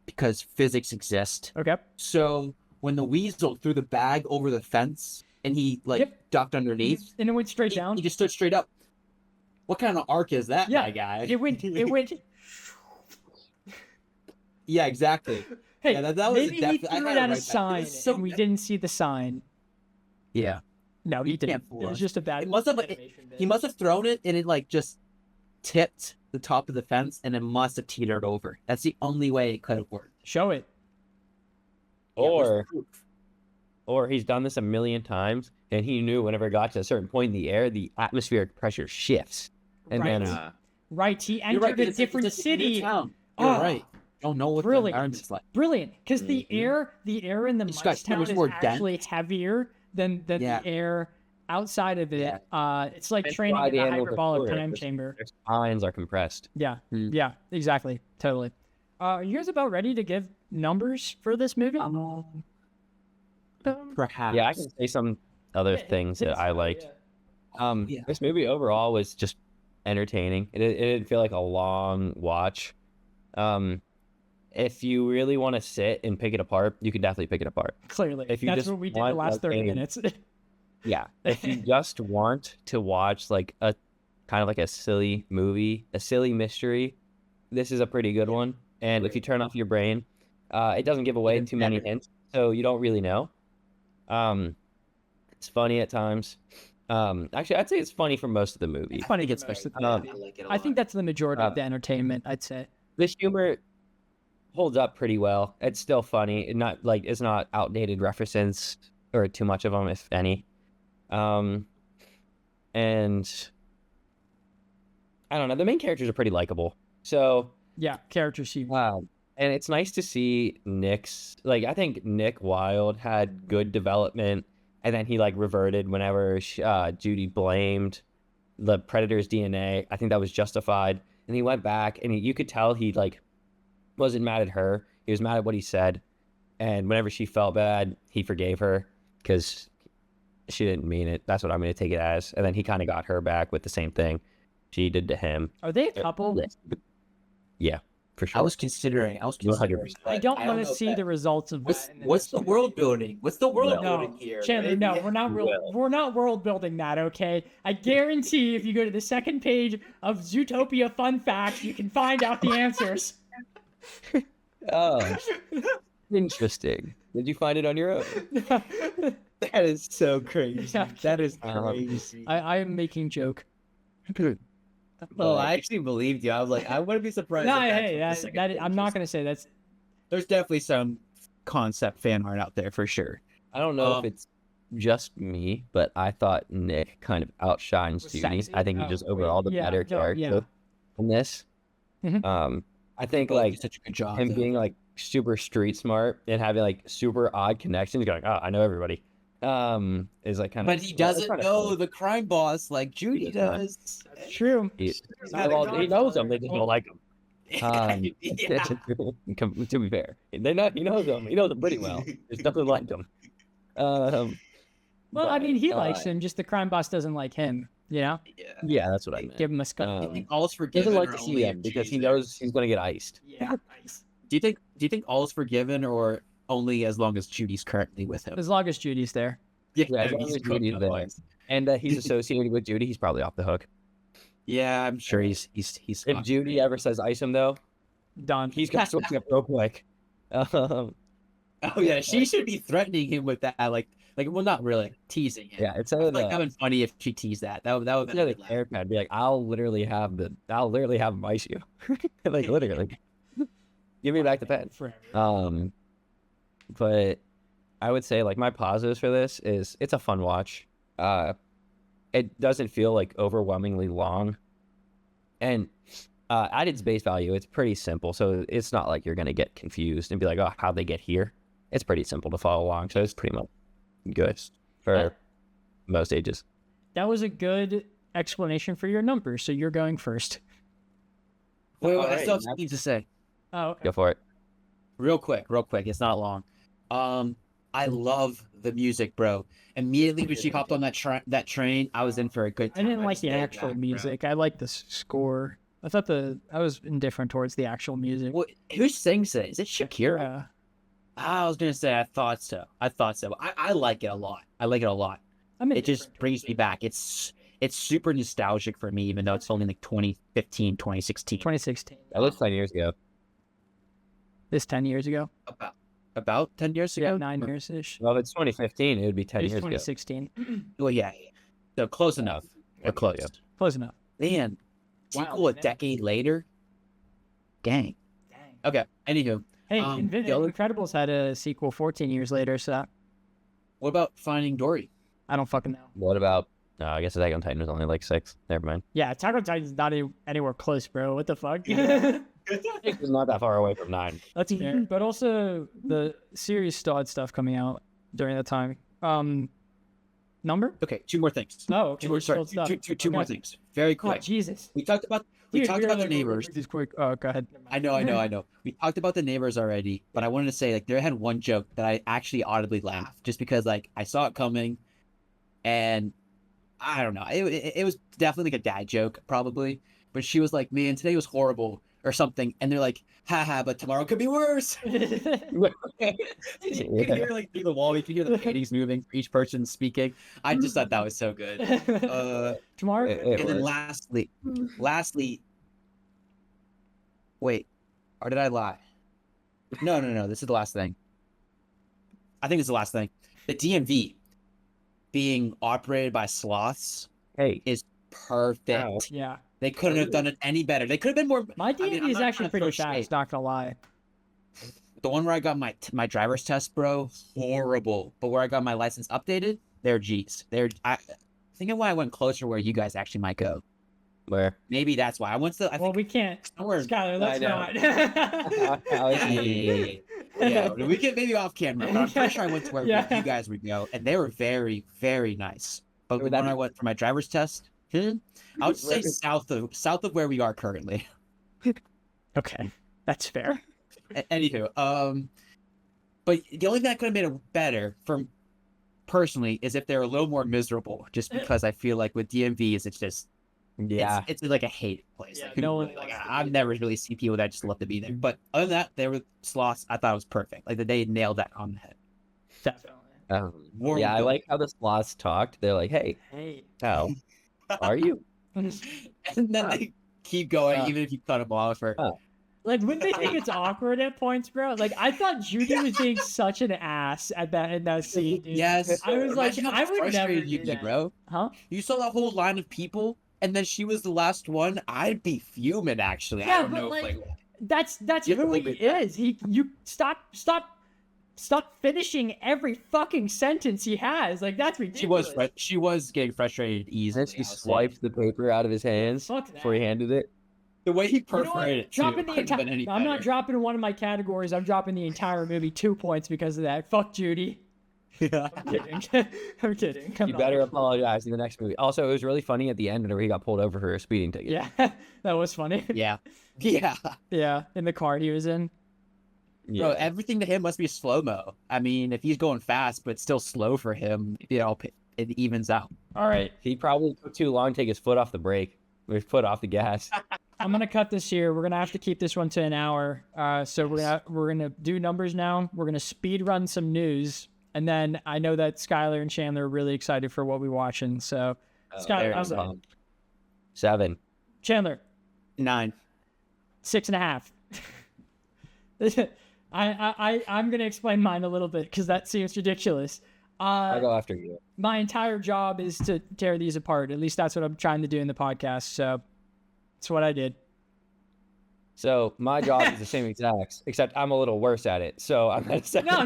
because physics exist. Okay. So when the weasel threw the bag over the fence and he ducked underneath, and it went straight down. He just stood straight up. What kind of arc is that, my guy? It went. Yeah, exactly. Hey, that was maybe he threw it at a sign, and we didn't see the sign. Yeah. No, he didn't. It was just a bad. He must have thrown it, and it like just tipped the top of the fence, and it must have teetered over. That's the only way it could have worked. Show it. Or he's done this a million times, and he knew whenever it got to a certain point in the air, the atmospheric pressure shifts. And right. He entered a different city. You're right. Don't know what the environment's like. Brilliant, because the air in the town is actually heavier than the air outside of it. Yeah. It's like training in a hyperbolic time chamber. Their spines are compressed. Yeah. Yeah. Exactly. Totally. Are you guys about ready to give numbers for this movie? Perhaps. Yeah, I can say some other things that I liked. This movie overall was just entertaining. It didn't feel like a long watch. If you really want to sit and pick it apart, you can definitely pick it apart. Clearly, that's what we did the last 30 minutes. Yeah, if you just want to watch like a kind of like a silly movie, a silly mystery, this is a pretty good one. And if you turn off your brain, it doesn't give away too many hints, so you don't really know. It's funny at times. Actually, I'd say it's funny for most of the movie. It's funny, especially. I think that's the majority of the entertainment. I'd say the humor holds up pretty well. It's still funny. It's not outdated references or too much of them, if any. And I don't know. The main characters are pretty likable. So yeah, characters. Wow. And it's nice to see Nick's, I think Nick Wilde had good development, and then he, reverted whenever Judy blamed the Predator's DNA. I think that was justified. And he went back, and you could tell he, wasn't mad at her. He was mad at what he said. And whenever she felt bad, he forgave her because she didn't mean it. That's what I'm going to take it as. And then he kind of got her back with the same thing she did to him. Are they a couple? Yeah. for sure. I was considering. 100%. I don't want to see the results of What's the world building? What's the world No, building here? Chandler, no, we're not world building that, okay? I guarantee if you go to the second page of Zootopia Fun Facts, you can find out the answers. Oh, interesting. Did you find it on your own? That is so crazy. Yeah. That is crazy. I am making joke. Oh, I actually believed you. I was like, I wouldn't be surprised. No, if that's hey, what the second I'm page not is. gonna say that's. There's definitely some concept fan art out there for sure. I don't know if it's just me, but I thought Nick kind of outshines Was Judy. sexy? I think he just overall the yeah, better no, character yeah. in this. Mhm. I think Both do like such a good job. him though. being like super street smart and having like super odd connections, going, oh, I know everybody. Is like kind of. But he doesn't know the crime boss like Judy does not. does. That's true. He not knows them. They just don't like him. Yeah. To be fair, they know he knows them. He knows them pretty well. Just doesn't like them. Well, I mean, he but, likes him. Just the crime boss doesn't like him. You know, Yeah, that's what I meant. give him a scut. All's He forgiven. doesn't like or to see only them if because he Judy's knows he's going to get iced. Yeah, nice. Do you think all is forgiven or only as long as Judy's currently with him? As long as Judy's there. Yeah, as long as Judy's there. And he's associated with Judy, he's probably off the hook. Yeah, I'm sure he's If Judy ever says ice him, though, Done. he's got to switch up real quick. Oh yeah, she should be threatening him with that, like well, not really teasing him. Yeah, it's I feel like like that would be funny if she teased that. That would be the a good laugh. haircut. Be like, I'll literally have him ice you, like literally. Give me back the pen. Forever. But I would say like my positives for this is it's a fun watch. It doesn't feel like overwhelmingly long, and at its base value, it's pretty simple. So it's not like you're gonna get confused and be like, oh, how'd they get here? It's pretty simple to follow along. So it's pretty much good for most ages. That was a good explanation for your numbers. So you're going first. Wait, I Alright, still have something to say. Oh, okay. Go for it. Real quick. It's not long. I love the music, bro. Immediately when she hopped on that train, I was in for a good I time. didn't like just the laid actual back, bro. music. I like the score. I thought I was indifferent towards the actual music. Well, who sings it? Is it Shakira? Yeah. I was gonna say I thought so. I like it a lot. I'm It just indifferent brings towards me back. It's super nostalgic for me, even though it's only like 2015, 2016. 2016. That was 10 years ago. This 10 years ago. About 10 years ago? Yeah, 9 years ish. Well, if it's 2015, it would be 10 It was years ago. 2016. Well, yeah. So close enough. We're close. Close enough. Man, Wow, sequel a man. decade later? Dang. Dang. Okay, anywho. Hey, the other- Incredibles had a sequel 14 years later, so What about Finding Dory? I don't fucking know. What about? No, I guess Attack on Titan was only like 6. Never mind. Yeah, Attack on Titan's not anywhere close, bro. What the fuck? It's not that far away from 9. That's fair. But also, the series still had stuff coming out during that time. Number? Okay, two more things. Oh, okay. Two more, sorry, Still stuff. two more Okay. things. Very Oh, quick. Jesus. We talked about the neighbors. This quick. Oh, go ahead. I know. We talked about the neighbors already, but I wanted to say like they had one joke that I actually audibly laughed just because like I saw it coming, and I don't know. It was definitely like a dad joke probably, but she was like, "Man, today was horrible" or something, and they're like, "Haha, but tomorrow could be worse." You could hear like through the wall, you could hear the paintings moving for each person speaking. I just thought that was so good. Tomorrow? And then lastly, wait, or did I lie? No. This is the last thing. I think it's the last thing. The DMV being operated by sloths Hey, is perfect. Yeah. They couldn't have done it any better. They could have been more. My DMV I'm is not actually trying to pretty throw fast, shade. not gonna lie. The one where I got my driver's test, bro, horrible. But where I got my license updated, they're G's. I thinking why I went closer where you guys actually might go. where? Maybe that's why I went to. I Well, think we can't. somewhere. Skylar, let's know. not. Yeah, we get maybe off camera, but I'm pretty sure I went to where Yeah. you guys would go, and they were very, very nice. But Would when that I be- went for my driver's test, I would say south of where we are currently. Okay, that's fair. Anywho, but the only thing that could have made it better for personally is if they're a little more miserable. Just because I feel like with DMVs, it's just Yeah. It's like a hate place. Yeah, Like, no one really, like wants to I've be never really seen people that just love to be there. But other than that, there were sloths. I thought it was perfect. Like they nailed that on the head. Definitely. World Yeah, I building. like how the sloths talked. They're like, "Hey, Hey. how are you?" And then they keep going, even if you cut them off. Or Like, when they think it's awkward at points, bro. Like, I thought Judy was being such an ass in that scene, dude. yes, I was like, imagine how I would never frustrated do you'd be, that. bro. Huh? You saw that whole line of people, and then she was the last one. I'd be fuming. Actually, Yeah, I don't but know. like, If, that's You who he believe that. is. You stop finishing every fucking sentence he has. Like, that's ridiculous. she was getting frustrated easily. He swiped the paper out of his hands Fuck that. before he handed it. The way he You know what? perforated it too. Dropping the couldn't have entire. been any I'm not better. dropping one of my categories. I'm dropping the entire movie 2 points because of that. Fuck Judy. Yeah. I'm kidding. I'm kidding. I'm You not. better apologize in the next movie. Also, it was really funny at the end whenever he got pulled over for a speeding ticket. Yeah, that was funny. Yeah. Yeah. Yeah, in the car he was in. Yeah. Bro, everything to him must be slow mo. I mean, if he's going fast, but it's still slow for him, it evens out. All right, He probably took too long to take his foot off the brake. Or his foot off the gas. I'm gonna cut this here. We're gonna have to keep this one to an hour. So we're gonna do numbers now. We're gonna speed run some news, and then I know that Skylar and Chandler are really excited for what we're watching. So, There Skylar, it is. 7. Chandler, 9. 6.5. I'm gonna explain mine a little bit because that seems ridiculous. I'll go after you. My entire job is to tear these apart. At least that's what I'm trying to do in the podcast. So that's what I did. So my job is the same exact, except I'm a little worse at it. So I'm gonna say No.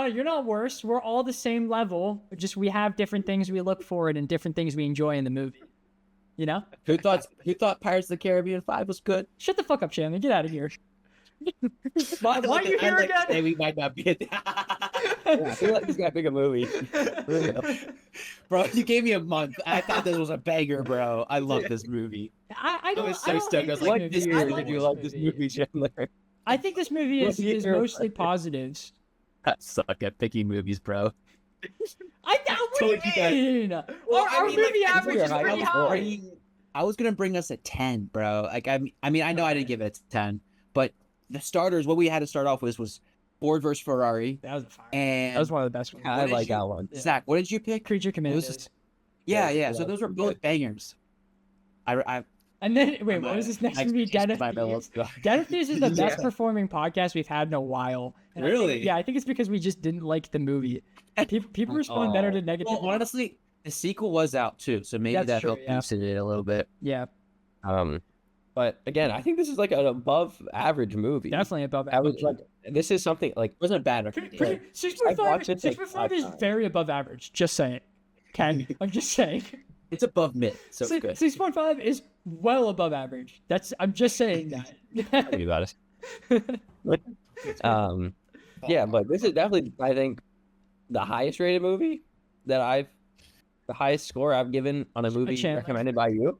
You're not worse. We're all the same level. Just we have different things we look for and different things we enjoy in the movie. You know? Who thought Pirates of the Caribbean 5 was good? Shut the fuck up, Chandler. Get out of here. Why are you here again? Say we might not be at I feel like this guy pick a movie. Bro, you gave me a month. I thought this was a banger, bro. I love this movie. I don't. was so I don't stoked. hate I was this like, movie. this I year like Did you like this movie, Chandler? I think this movie What is year? mostly positives. I suck at picking movies, bro. What do you Told you that. mean? Well, our movie average is I pretty was high. I was gonna bring us a 10, bro. Like I mean, I know I didn't give it a 10, but the starters, what we had to start off with was Ford versus Ferrari, That was fire. and That was one of the best ones. I like that one. Zach. What did you pick? Creature was Commandos. Yeah. So those were both bangers. I And then wait, what was this next movie? Den of Thieves. Den of Thieves is the best performing podcast we've had in a while. And Really? I think it's because we just didn't like the movie. People respond better to negative. Well, honestly, the sequel was out too, so maybe That's that true, helped yeah. boost it a little bit. Yeah, But again, I think this is like an above average movie. definitely above Average. average. Like, this is something like It wasn't a bad recommendation. 6.5 watched it, like, 6.5 is 5 times. very above average. Just saying. Ken, I'm just saying. It's above mid, so it's good. 6.5 is well above average. I'm just saying that. Tell me about it. Yeah, but this is definitely, I think, the highest rated movie the highest score I've given on a movie Chandler. recommended by you.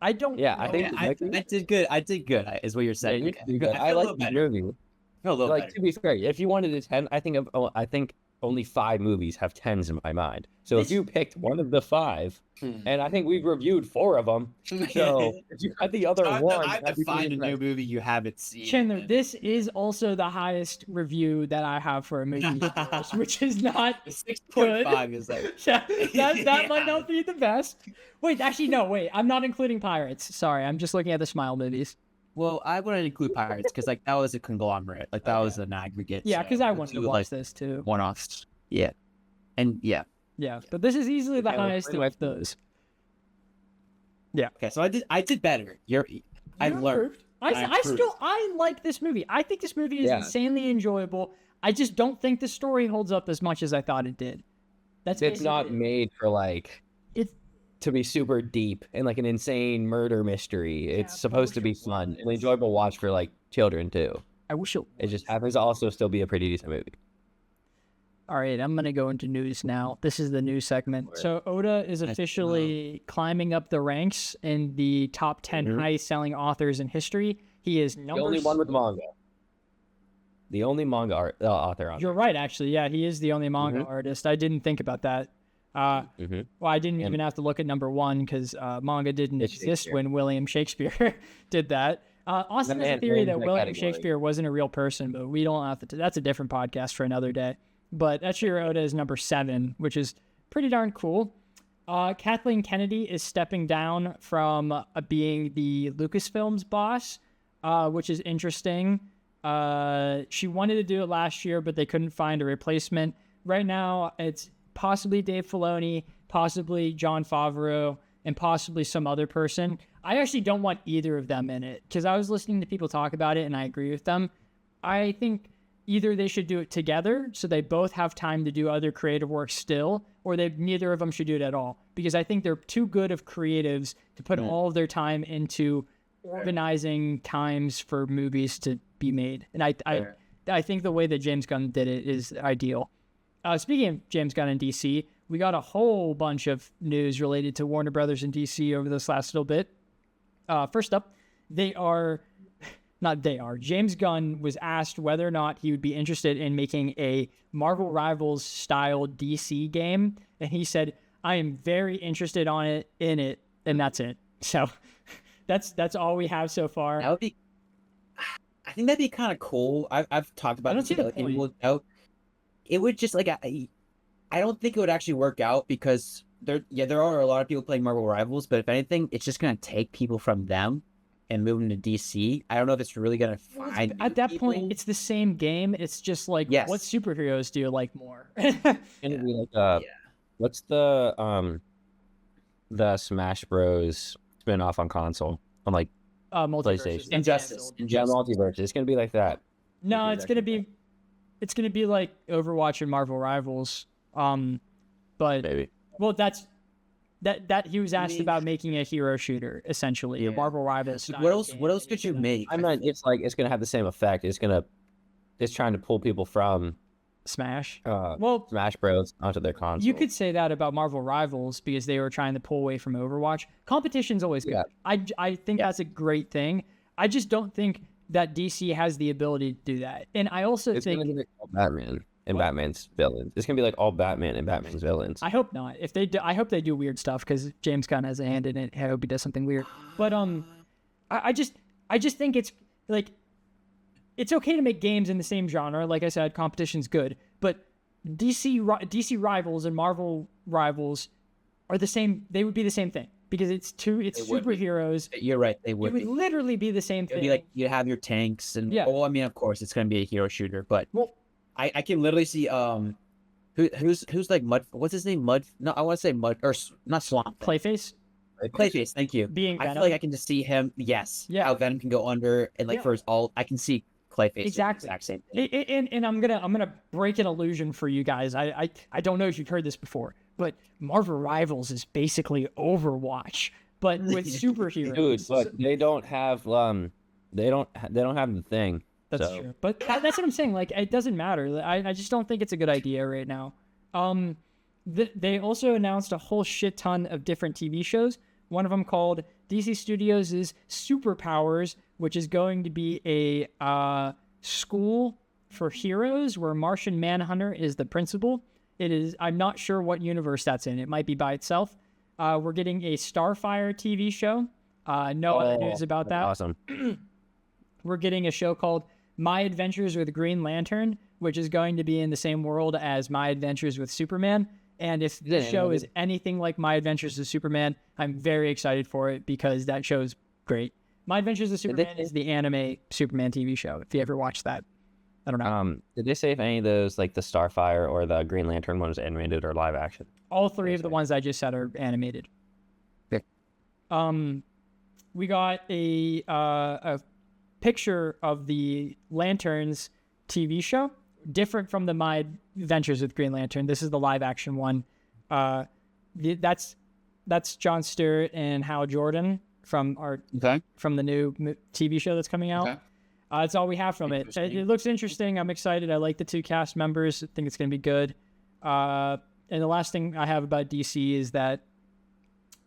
I don't. Yeah, I know. think I did good. I did good. Is what you're Yeah, saying. you Okay. did good. I feel a like little the better. movie. I feel a little Like better. to be fair, if you wanted a 10, I think only 5 movies have 10s in my mind. So if you picked one of the 5, and I think we've reviewed 4 of them, so if you had the other one, I've that'd be defined a pretty new movie you haven't seen. Chandler, this is also the highest review that I have for a movie, which is not 6.5 is like. Yeah, that might not be the best. Wait, actually, no, wait. I'm not including Pirates. Sorry, I'm just looking at the Smile movies. Well, I wouldn't include Pirates because like that was a conglomerate. Like that was an aggregate. Yeah, because I wanted to watch like this too. one-offs. Yeah, and yeah. Yeah, but this is easily the Yeah, well, highest pretty of those. Yeah, Okay, so I did better. I You're learned. improved. I like this movie. I think this movie is Yeah. insanely enjoyable. I just don't think the story holds up as much as I thought it did. It's not basically it. made for like It's to be super deep and like an insane murder mystery. It's but I supposed to wish be it fun, was. an enjoyable watch for like children too. I wish it. It just happens to also still be a pretty decent movie. All right, I'm going to go into news now. This is the news segment. So Oda is officially climbing up the ranks in the top 10 highest selling authors in history. He is The number only one with manga. The only manga author on You're right, actually. Yeah, he is the only manga artist. I didn't think about that. Well, I didn't even have to look at number 1 because manga didn't exist when William Shakespeare did that. Austin has a theory that William Shakespeare wasn't a real person, but we don't have to. That's a different podcast for another day. But Eiichiro Oda is number 7, which is pretty darn cool. Kathleen Kennedy is stepping down from being the Lucasfilm's boss, which is interesting. She wanted to do it last year, but they couldn't find a replacement. Right now, it's possibly Dave Filoni, possibly Jon Favreau, and possibly some other person. I actually don't want either of them in it because I was listening to people talk about it and I agree with them. I think either they should do it together so they both have time to do other creative work still, or neither of them should do it at all, because I think they're too good of creatives to put all of their time into organizing times for movies to be made. And I think the way that James Gunn did it is ideal. Speaking of James Gunn and DC, we got a whole bunch of news related to Warner Brothers and DC over this last little bit. First up, James Gunn was asked whether or not he would be interested in making a Marvel Rivals style DC game, and he said, "I am very interested in it, and that's it." So that's all we have so far. That would be. I think that'd be kind of cool. I've talked about it. It would just like I don't think it would actually work out because there are a lot of people playing Marvel Rivals, but if anything, it's just gonna take people from them and move them to DC. I don't know if it's really gonna find at that point. It's the same game. It's just like what superheroes do you like more? Gonna be like what's the Smash Bros spin-off on console on like PlayStation? Injustice. Multiverse. It's gonna be like that. No, it's gonna be like Overwatch and Marvel Rivals. But maybe. Well, that he was asked about making a hero shooter, essentially, a Marvel Rivals. What else could you make? I mean, it's like it's gonna have the same effect. It's trying to pull people from Smash. Smash Bros onto their console. You could say that about Marvel Rivals because they were trying to pull away from Overwatch. Competition's always good. I think that's a great thing. I just don't think that DC has the ability to do that. And I also think it's gonna be like all Batman and Batman's villains. It's gonna be like all Batman and Batman's villains. I hope not. If they do, I hope they do weird stuff because James Gunn has a hand in it. I hope he does something weird. But I just think it's like it's okay to make games in the same genre. Like I said, competition's good. But DC Rivals and Marvel Rivals are the same. They would be the same thing because it's superheroes. You're right. They would. It would literally be the same thing. It'd be like you have your tanks and I mean, of course, it's gonna be a hero shooter, but I can literally see who's like Mud. What's his name? Mud? No, I want to say Mud or not Swamp. Clayface. Clayface. Thank you. Being Venom. I feel like I can just see him. Yes. Yeah. How Venom can go under and like for his ult, I can see Clayface. Exactly. Exact same thing. And I'm gonna break an illusion for you guys. I don't know if you've heard this before, but Marvel Rivals is basically Overwatch, but with superheroes. Dude, but they don't have they don't have the thing. That's true. But that's what I'm saying. Like, it doesn't matter. I just don't think it's a good idea right now. They also announced a whole shit ton of different TV shows. One of them called DC Studios' Superpowers, which is going to be a school for heroes where Martian Manhunter is the principal. It is. I'm not sure what universe that's in. It might be by itself. We're getting a Starfire TV show. No other news about that. Awesome. We're getting a show called My Adventures with Green Lantern, which is going to be in the same world as My Adventures with Superman. And if the show is anything like My Adventures with Superman, I'm very excited for it because that show's great. My Adventures with Superman is the anime Superman TV show. If you ever watched that, I don't know. Did they say if any of those, like the Starfire or the Green Lantern one, was animated or live action? All three of the ones I just said are animated. Okay. We got a picture of the Lanterns TV show, different from the My Adventures with Green Lantern. This is the live action one. That's Jon Stewart and Hal Jordan from the new TV show that's coming out. Okay. That's all we have from it. It looks interesting. I'm excited. I like the two cast members. I think it's going to be good. And the last thing I have about DC is that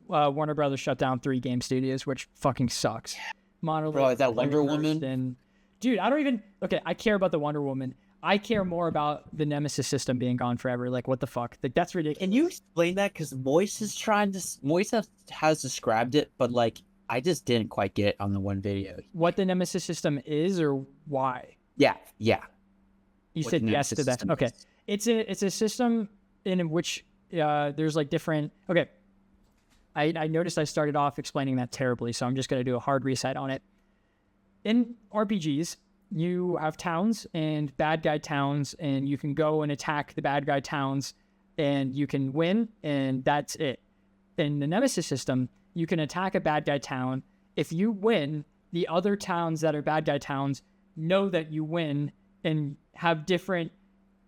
Warner Brothers shut down 3 game studios, which fucking sucks. Monolith, bro, is that Wonder Woman? And dude, I care about the Wonder Woman. I care more about the Nemesis system being gone forever. Like, what the fuck? Like, that's ridiculous. Can you explain that? Because Moise has described it, but like I just didn't quite get it on the one video. What the Nemesis system is or why? Yeah. You What said the yes Nemesis to that. system Okay. is. It's a system in which there's like different. Okay. I noticed I started off explaining that terribly, so I'm just going to do a hard reset on it. In RPGs, you have towns and bad guy towns, and you can go and attack the bad guy towns, and you can win, and that's it. In the Nemesis system, you can attack a bad guy town. If you win, the other towns that are bad guy towns know that you win and have different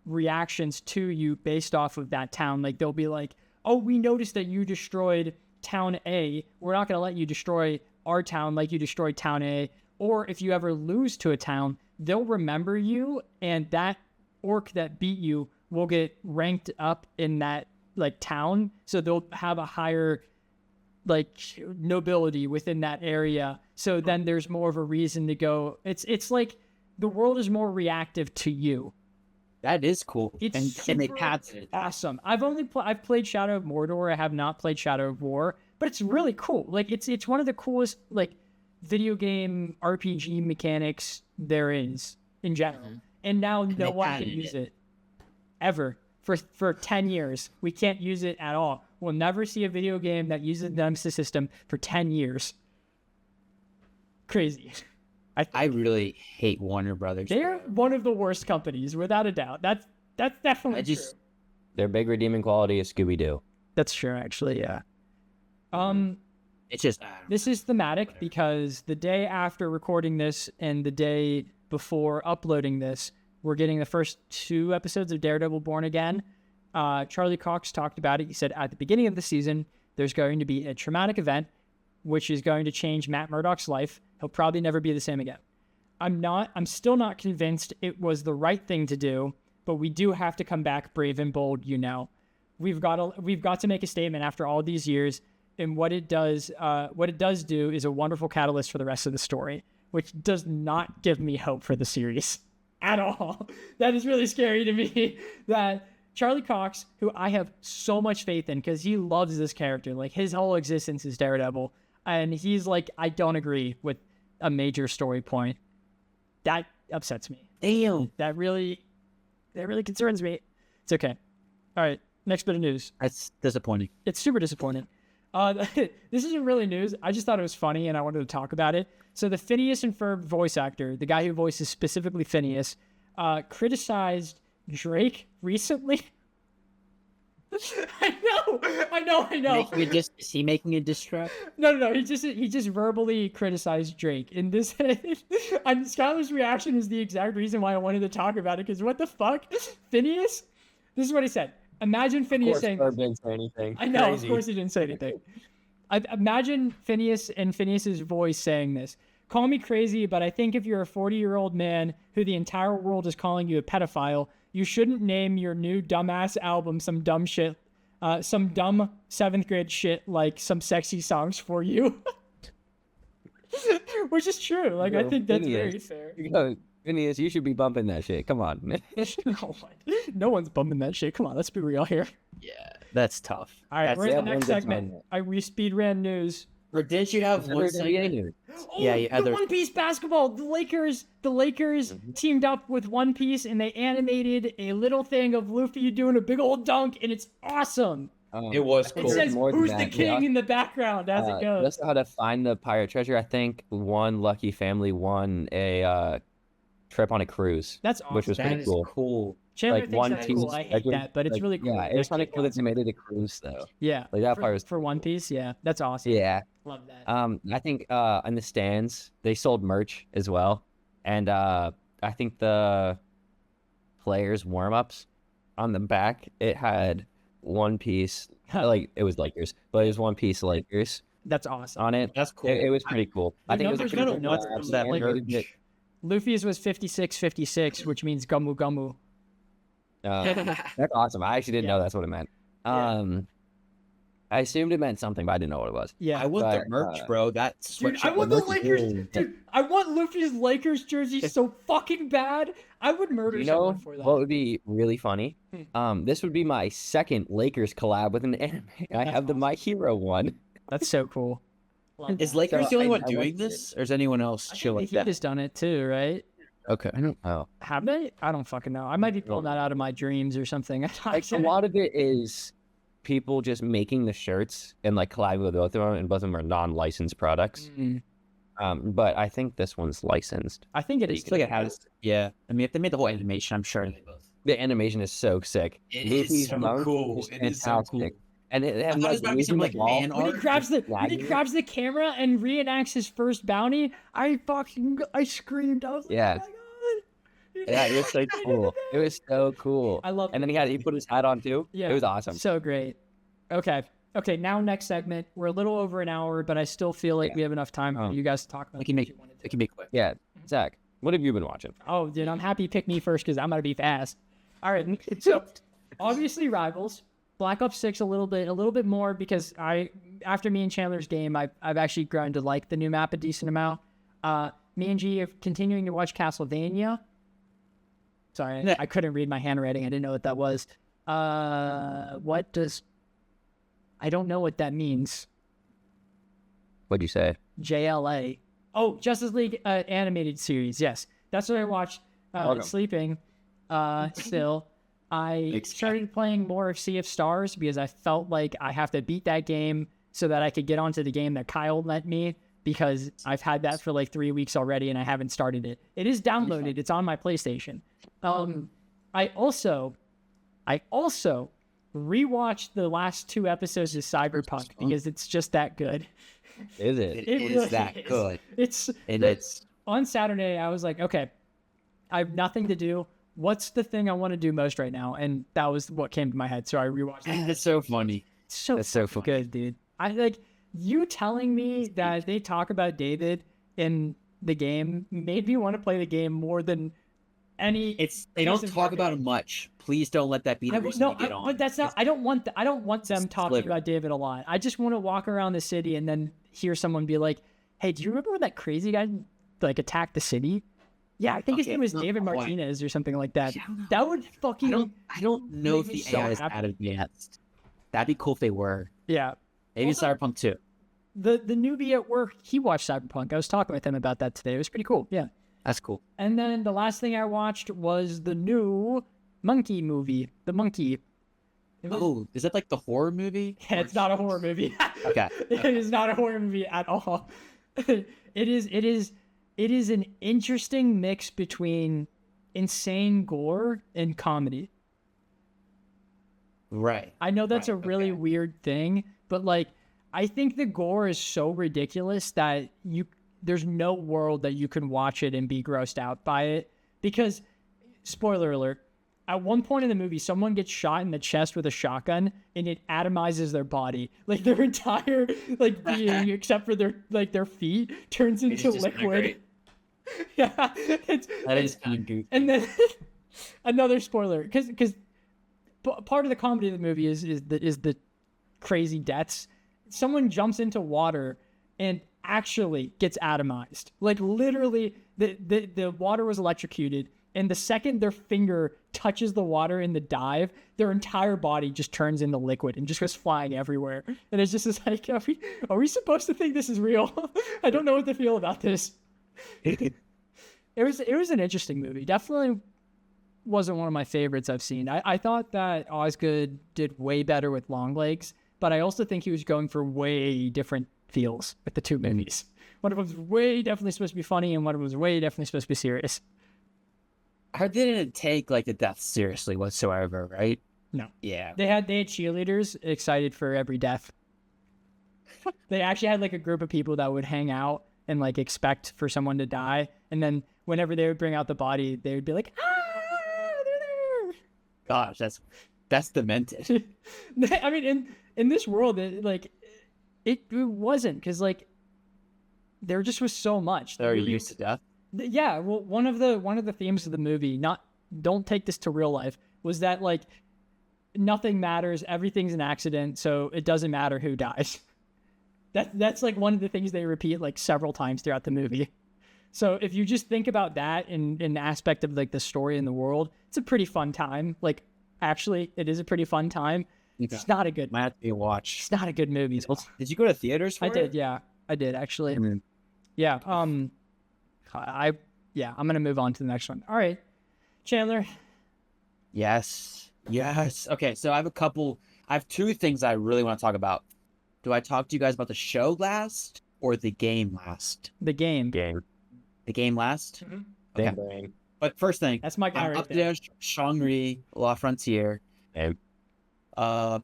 reactions to you based off of that town. Like, they'll be like, oh, we noticed that you destroyed town A. We're not going to let you destroy our town like you destroyed town A. Or if you ever lose to a town, they'll remember you, and that orc that beat you will get ranked up in that like town. So they'll have a higher like nobility within that area. So then there's more of a reason to go. It's like the world is more reactive to you. That is cool. It's and they super patched it. awesome. I've played Shadow of Mordor. I have not played Shadow of War, but it's really cool. Like it's one of the coolest like video game RPG mechanics there is in general. Mm-hmm. And now no one can use it ever for 10 years. We can't use it at all. We'll never see a video game that uses the Nemesis system for 10 years. Crazy. I really hate Warner Brothers. They're one of the worst companies, without a doubt. That's definitely true. Their big redeeming quality is Scooby-Doo. That's true, actually, yeah. It's just this is thematic because the day after recording this and the day before uploading this, we're getting the first 2 episodes of Daredevil Born Again. Charlie Cox talked about it. He said at the beginning of the season, there's going to be a traumatic event, which is going to change Matt Murdock's life. He'll probably never be the same again. I'm still not convinced it was the right thing to do, but we do have to come back brave and bold, you know. We've got to make a statement after all these years, and what it does do is a wonderful catalyst for the rest of the story, which does not give me hope for the series at all. That is really scary to me that Charlie Cox, who I have so much faith in because he loves this character, like his whole existence is Daredevil, and he's like, I don't agree with a major story point. That upsets me. damn. That really concerns me. It's okay. All right, next bit of news. That's disappointing. It's super disappointing. This isn't really news. I just thought it was funny and I wanted to talk about it. So the Phineas and Ferb voice actor, the guy who voices specifically Phineas, criticized Drake recently. I know. Is he making a diss track? No. He just verbally criticized Drake. And this, and Skylar's reaction is the exact reason why I wanted to talk about it. Because what the fuck, Phineas? This is what he said. Imagine Phineas saying. Ferb didn't say anything. I know. Crazy. Of course he didn't say anything. Imagine Phineas and Phineas's voice saying this. Call me crazy, but I think if you're a 40-year-old man who the entire world is calling you a pedophile, you shouldn't name your new dumbass album some dumb shit, some dumb 7th grade shit like Some Sexy Songs for You. Which is true. Like, I think that's very fair. Phineas, you should be bumping that shit. Come on. No one's bumping that shit. Come on, let's be real here. Yeah, that's tough. All right, we're in the next that's segment. We speed ran news. Or didn't you have one segment? Oh, Yeah, you had the One Piece basketball. The Lakers teamed up with One Piece and they animated a little thing of Luffy doing a big old dunk, and it's awesome. It was cool. It says more than "Who's the that, king" in the background as it goes. That's how to find the pirate treasure. I think one lucky family won a trip on a cruise. That's awesome. Which was pretty cool. Cool. Chandler like thinks One that's Piece. cool. I hate that, but it's really cool. Yeah, it was kind of cool that they made it a cruise though. Yeah, Like that part was for One Piece. Yeah, that's awesome. Yeah. Love that. I think in the stands they sold merch as well, and I think the players warm-ups on the back it had One Piece, like it was Lakers, but it was One Piece Lakers That's awesome. on it. That's cool. It was pretty cool. I think it was a pretty numbers cool don't want collab. that It really did. Luffy's was 56-56, which means Gumu Gumu. That's awesome. I actually didn't know that's what it meant. Yeah. I assumed it meant something, but I didn't know what it was. Yeah, I want the merch, bro. That's dude. I want the Lakers. Dude, I want Luffy's Lakers jersey so fucking bad. I would murder someone for that. What would be really funny? This would be my second Lakers collab with an anime. I have the My Hero one. That's so cool. Is Lakers the only one doing this, or is anyone else chill like that? He's done it too, right? Okay, I don't know. Have they? I don't fucking know. I might be pulling that out of my dreams or something. Like, a lot of it is people just making the shirts and like collabing with both of them, and both of them are non-licensed products. But I think this one's licensed. I think it is. Like it has. Yeah, I mean, if they made the whole animation, I'm sure they both. The animation is so sick. It is so cool. It is so cool. And it has like when he grabs the camera and reenacts his first bounty, I screamed. I was like, oh my God. Yeah, it was so cool. It was so cool. I love it. And then he put his hat on too. Yeah. It was awesome. So great. Okay, now next segment. We're a little over an hour, but I still feel like we have enough time for you guys to talk about it. It can be quick. Yeah. Zach, what have you been watching? Oh, dude, I'm happy you picked me first because I'm going to be fast. All right, so obviously Rivals. Black Ops 6 a little bit more because after me and Chandler's game, I've actually grown to like the new map a decent amount. Me and G are continuing to watch Castlevania. Sorry, I couldn't read my handwriting. I didn't know what that was. I don't know what that means. What'd you say? JLA. Oh, Justice League animated series. Yes, that's what I watched. Sleeping. Still. I started playing more of Sea of Stars because I felt like I have to beat that game so that I could get onto the game that Kyle lent me, because I've had that for like 3 weeks already and I haven't started it. It is downloaded. It's on my PlayStation. I also rewatched the last 2 episodes of Cyberpunk because it's just that good. Is it? It is that good. It's on Saturday. I was like, okay, I have nothing to do. What's the thing I want to do most right now? And that was what came to my head. So I rewatched it. That's so funny. That's so funny. Good, dude. I like you telling me that they talk about David in the game made me want to play the game more than any. They don't talk about him much. Please don't let that be the reason you get on. But that's not. I don't want them talking about David a lot. I just want to walk around the city and then hear someone be like, "Hey, do you remember when that crazy guy like attacked the city?" Yeah, I think his name was David Martinez or something like that. That would fucking. I don't know if the AI is that advanced. That'd be cool if they were. Yeah. Maybe Cyberpunk 2. The newbie at work, he watched Cyberpunk. I was talking with him about that today. It was pretty cool. Yeah. That's cool. And then the last thing I watched was the new Monkey movie. The Monkey. Oh, is that like the horror movie? Yeah, it's not a horror movie. Okay. It is not a horror movie at all. It is an interesting mix between insane gore and comedy. Right. I know that's a really weird thing, but like, I think the gore is so ridiculous that there's no world that you can watch it and be grossed out by it. Because, spoiler alert, at one point in the movie, someone gets shot in the chest with a shotgun and it atomizes their body. Like their entire like being, except for their feet, turns into liquid. Yeah, that is kind of goofy. And then another spoiler, because part of the comedy of the movie is the crazy deaths. Someone jumps into water and actually gets atomized. Like literally, the water was electrocuted, and the second their finger touches the water in the dive, their entire body just turns into liquid and just goes flying everywhere. And it's just like, are we supposed to think this is real? I don't know what to feel about this. It was an interesting movie. Definitely wasn't one of my favorites I've seen. I thought that Osgood did way better with Longlegs, but I also think he was going for way different feels with the 2 movies. One of them was way definitely supposed to be funny, and one of them was way definitely supposed to be serious. I heard they didn't take like the death seriously whatsoever, right? No. Yeah. They had cheerleaders excited for every death. They actually had like a group of people that would hang out and like expect for someone to die, and then whenever they would bring out the body, they would be like, they're there. Gosh, that's demented. I mean, in this world, it wasn't, because like there just was so much. They're used to death. Yeah, well, one of the themes of the movie, don't take this to real life, was that like nothing matters. Everything's an accident, so it doesn't matter who dies. That's like one of the things they repeat like several times throughout the movie. So if you just think about that in the aspect of like the story in the world, it's a pretty fun time. Like, actually, it is a pretty fun time. Okay. It's not a good. Might have to be watched. It's not a good movie. Did you go to theaters for I it? did, yeah. I did actually. Yeah. I'm gonna move on to the next one. All right, Chandler. Yes. Okay, so I have two things I really want to talk about. Do I talk to you guys about the show last or the game last? The game. The game last? Mm-hmm. Okay. But first thing, that's my guy right there. Shangri La Frontier. Okay.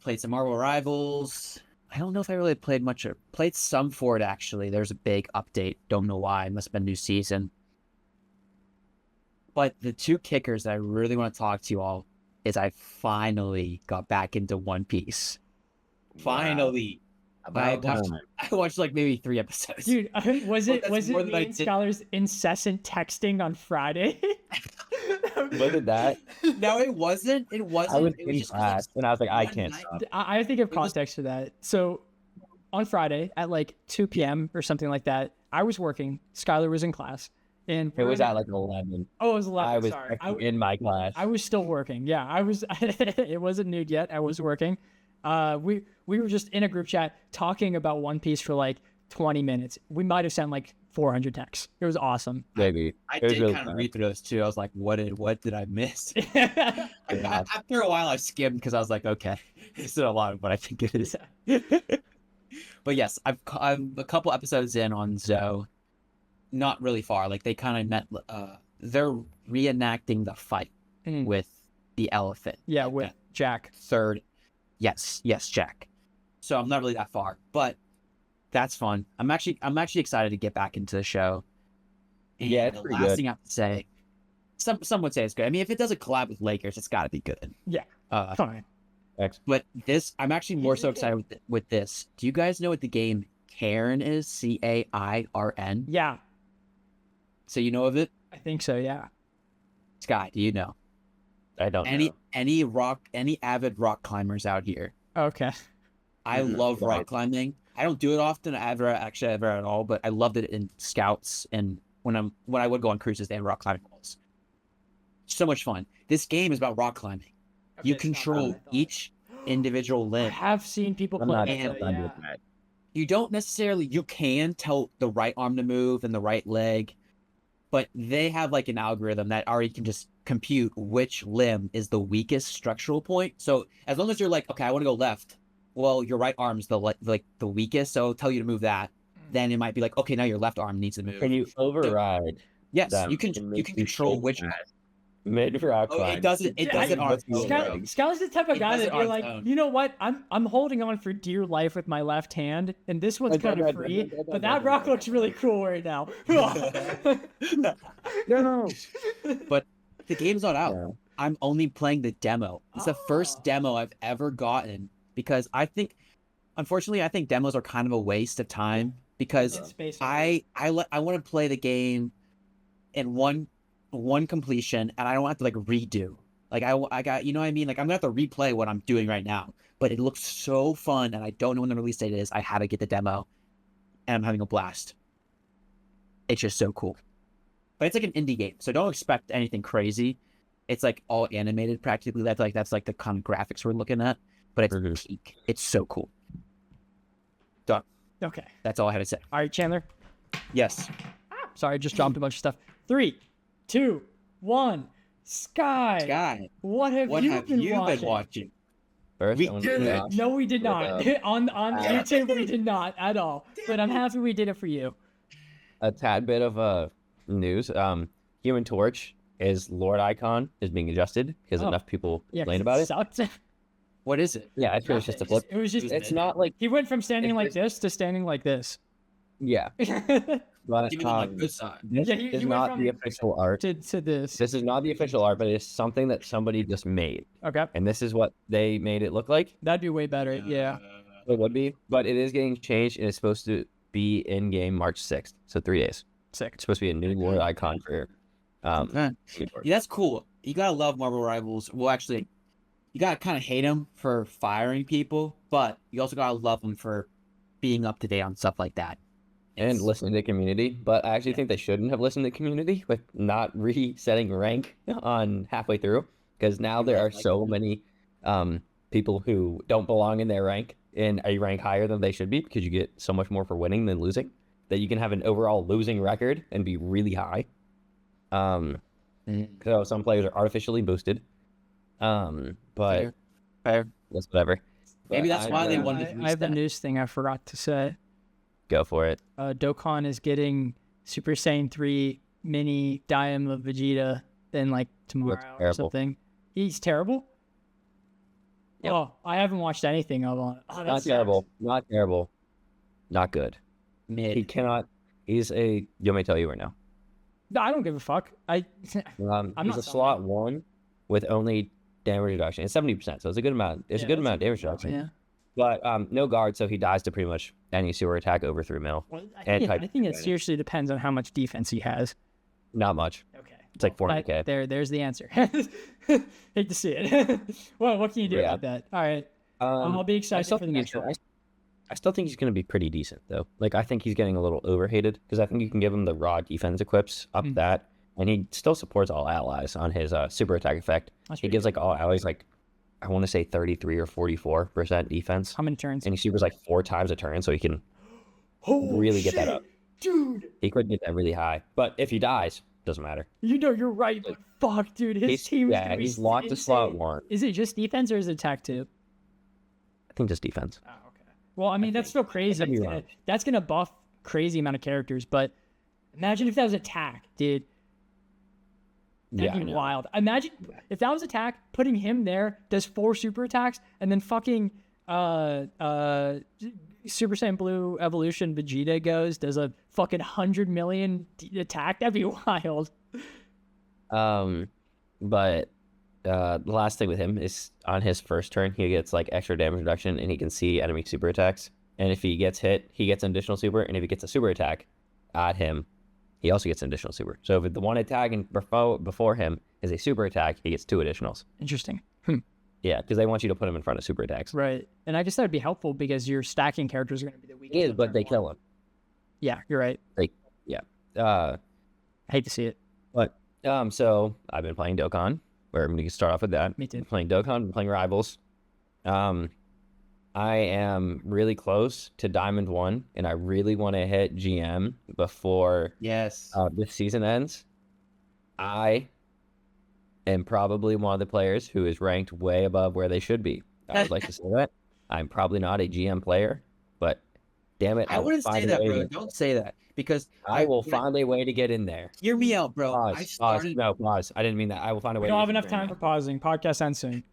Played some Marvel Rivals. I don't know if I really played much. Played some for it, actually. There's a big update. Don't know why. It must have been a new season. But the two kickers that I really want to talk to you all is I finally got back into One Piece. Finally. Wow. I watched like maybe 3 episodes. Dude, was it me and Scholar's incessant texting on Friday? Was it that? No, it wasn't. It wasn't. I was in class, and I was like, I can't stop. I think of context for that. So on Friday at like 2 p.m. or something like that, I was working. Skylar was in class. And it was at like 11. Oh, it was 11. I was Sorry. in my class. I was still working. Yeah, I was. It wasn't nude yet. I was working. We were just in a group chat talking about One Piece for like 20 minutes. We might have sent like 400 texts. It was awesome. Maybe. I did really kind of read through those too. I was like, what did I miss? After a while, I skimmed because I was like, okay, this is a lot of what I think it is. But yes, I'm a couple episodes in on Zoe. Not really far. Like they kind of met. They're reenacting the fight with the elephant. Yeah, with Jack. Third. Yes, Jack. So I'm not really that far, but that's fun. I'm actually excited to get back into the show. And yeah, it's the pretty last good. thing I have to say, some would say it's good. I mean, if it does a collab with Lakers, it's got to be good. Yeah, fine. But this, I'm actually more so excited with this. Do you guys know what the game Cairn is? Cairn. Yeah. So you know of it? I think so. Yeah. Sky, do you know? I don't know. Any avid rock climbers out here? Okay. I love rock climbing. I don't do it often, ever at all, but I loved it in Scouts and when I would go on cruises, they had rock climbing walls. So much fun. This game is about rock climbing. Okay, you control each individual limb. I have seen people play it. You don't necessarily. You can tell the right arm to move and the right leg, but they have like an algorithm that already can just compute which limb is the weakest structural point. So as long as you're like, okay, I want to go left. Well, your right arm's the weakest, so it'll tell you to move that. Then it might be like, okay, now your left arm needs to move. Can you override? Yes, you can control which. Mid-rock it doesn't. It doesn't. Skylar's the type of guy that you're like, you know what? I'm holding on for dear life with my left hand, and this one's kind of free, but that rock looks really cool right now. No. But the game's not out. Yeah. I'm only playing the demo. It's the first demo I've ever gotten because unfortunately, I think demos are kind of a waste of time because I want to play the game in one completion and I don't have to like redo. Like I got, you know what I mean? Like I'm gonna have to replay what I'm doing right now, but it looks so fun and I don't know when the release date is. I had to get the demo and I'm having a blast. It's just so cool. But it's like an indie game, so don't expect anything crazy. It's like all animated practically. That's like the kind of graphics we're looking at, but it's peak. It's so cool. Done. Okay. That's all I had to say. All right, Chandler. Yes. Sorry, I just dropped a bunch of stuff. 3, 2, 1. Sky. What have you been watching? First, no, we did not. on YouTube, we did not at all. But I'm happy we did it for you. A tad bit of news. Human Torch, his Lord icon is being adjusted because enough people complained about it. Sucked. What is it? Yeah, I think it's just a flip. It was just. It's not like he went from standing like this to standing like this. Yeah. But this is not the official art. To this. This is not the official art, but it's something that somebody just made. Okay. And this is what they made it look like. That'd be way better. Yeah. It would be, but it is getting changed, and it's supposed to be in game March 6th, so 3 days. Sick. It's supposed to be a new Lord icon for. Yeah, that's cool. You gotta love Marvel Rivals. Well, actually, you gotta kind of hate him for firing people, but you also gotta love him for being up to date on stuff like that. And listening to community, but I actually think they shouldn't have listened to community with not resetting rank on halfway through, because now there are so many people who don't belong in their rank in a rank higher than they should be, because you get so much more for winning than losing, that you can have an overall losing record and be really high. So some players are artificially boosted. But fair. That's whatever. Maybe that's why they wanted to I have the news thing I forgot to say. Go for it. Dokkan is getting Super Saiyan 3 mini Daim of Vegeta then like tomorrow or something. He's terrible? Yep. Oh, I haven't watched anything of him. Oh, not terrible. Not terrible. Not good. Mid. He cannot. He's a. You want me to tell you right now? No, I don't give a fuck. I'm he's a slot 1 with only damage reduction. It's 70%, so it's a good amount. It's a good amount of damage reduction. Yeah. But no guard, so he dies to pretty much any super attack over 3 mil. Well, I think it seriously depends on how much defense he has. Not much. Okay. It's like 400k. There's the answer. Hate to see it. Well, what can you do about that? All right. I'll be excited for the next one. I still think he's going to be pretty decent, though. Like, I think he's getting a little overhated, because I think you can give him the raw defense equips up that, and he still supports all allies on his super attack effect. He gives, like, all allies, like, I want to say 33 or 44% defense. How many turns? And he supers, like, 4 times a turn, so he can really get that up. Dude! He could get that really high. But if he dies, doesn't matter. You know, you're right, but fuck, dude. His team is gonna be he's locked to slot 1. Is it just defense or is it attack too? I think just defense. Oh, okay. Well, I mean, that's still crazy. That's going to buff crazy amount of characters, but imagine if that was attack, dude. That'd be wild. Imagine if that was attack, putting him there, does 4 super attacks, and then fucking Super Saiyan Blue Evolution Vegeta does a fucking 100 million attack. That'd be wild. But the last thing with him is on his first turn, he gets like extra damage reduction, and he can see enemy super attacks. And if he gets hit, he gets an additional super. And if he gets a super attack at him, he also gets an additional super. So if the one attacking before him is a super attack, he gets 2 additionals. Interesting. Yeah, because they want you to put him in front of super attacks. Right. And I guess that would be helpful because your stacking characters are going to be the weakest. It is, but they kill him. Yeah, you're right. I hate to see it. But so I've been playing Dokkan. We're going to start off with that. Me too. Playing Dokkan, playing Rivals. I am really close to Diamond 1, and I really want to hit GM before this season ends. I am probably one of the players who is ranked way above where they should be. I would like to say that. I'm probably not a GM player, but damn it. I wouldn't say that, bro. Don't say that, because I will find a way to get in there. Hear me out, bro. Pause. No, pause. I didn't mean that. I will find a way. We don't have enough time for pausing. Podcast ends soon.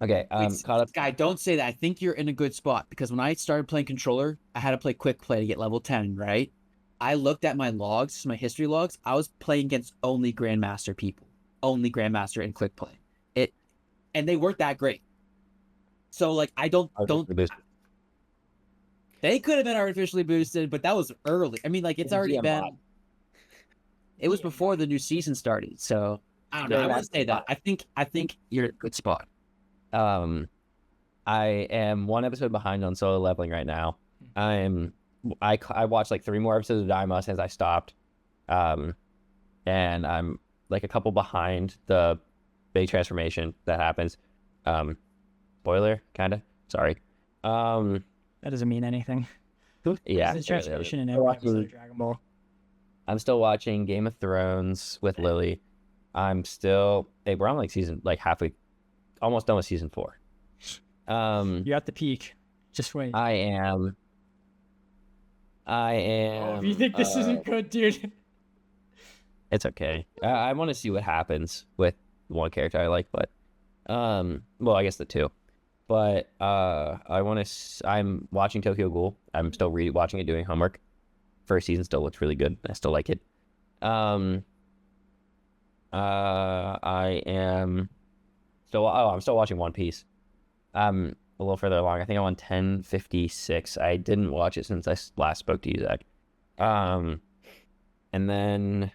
Okay, caught up. Guy, don't say that. I think you're in a good spot, because when I started playing controller, I had to play quick play to get level 10, right? I looked at my logs, my history logs. I was playing against only Grandmaster people, only Grandmaster and quick play. And they weren't that great. So like, they could have been artificially boosted, but that was early. I mean, like, it's already been. It was before the new season started, so I don't know. I wouldn't say that. I think you're in a good spot. I am 1 episode behind on solo leveling right now. I watched like 3 more episodes of Daima since I stopped. And I'm like a couple behind the big transformation that happens. Spoiler, kind of. Sorry. That doesn't mean anything. Yeah. There's a transformation in every episode of Dragon Ball. I'm still watching Game of Thrones with Lily. We're on like halfway, almost done with season 4. You're at the peak. Just wait. I am. Oh, if you think this isn't good, dude. It's okay. I want to see what happens with one character I like, but well, I guess the 2. But I'm watching Tokyo Ghoul. I'm still watching it, doing homework. First season still looks really good. I still like it. I'm still watching One Piece. I'm a little further along. I think I'm on 1056. I didn't watch it since I last spoke to you, Zach. And then,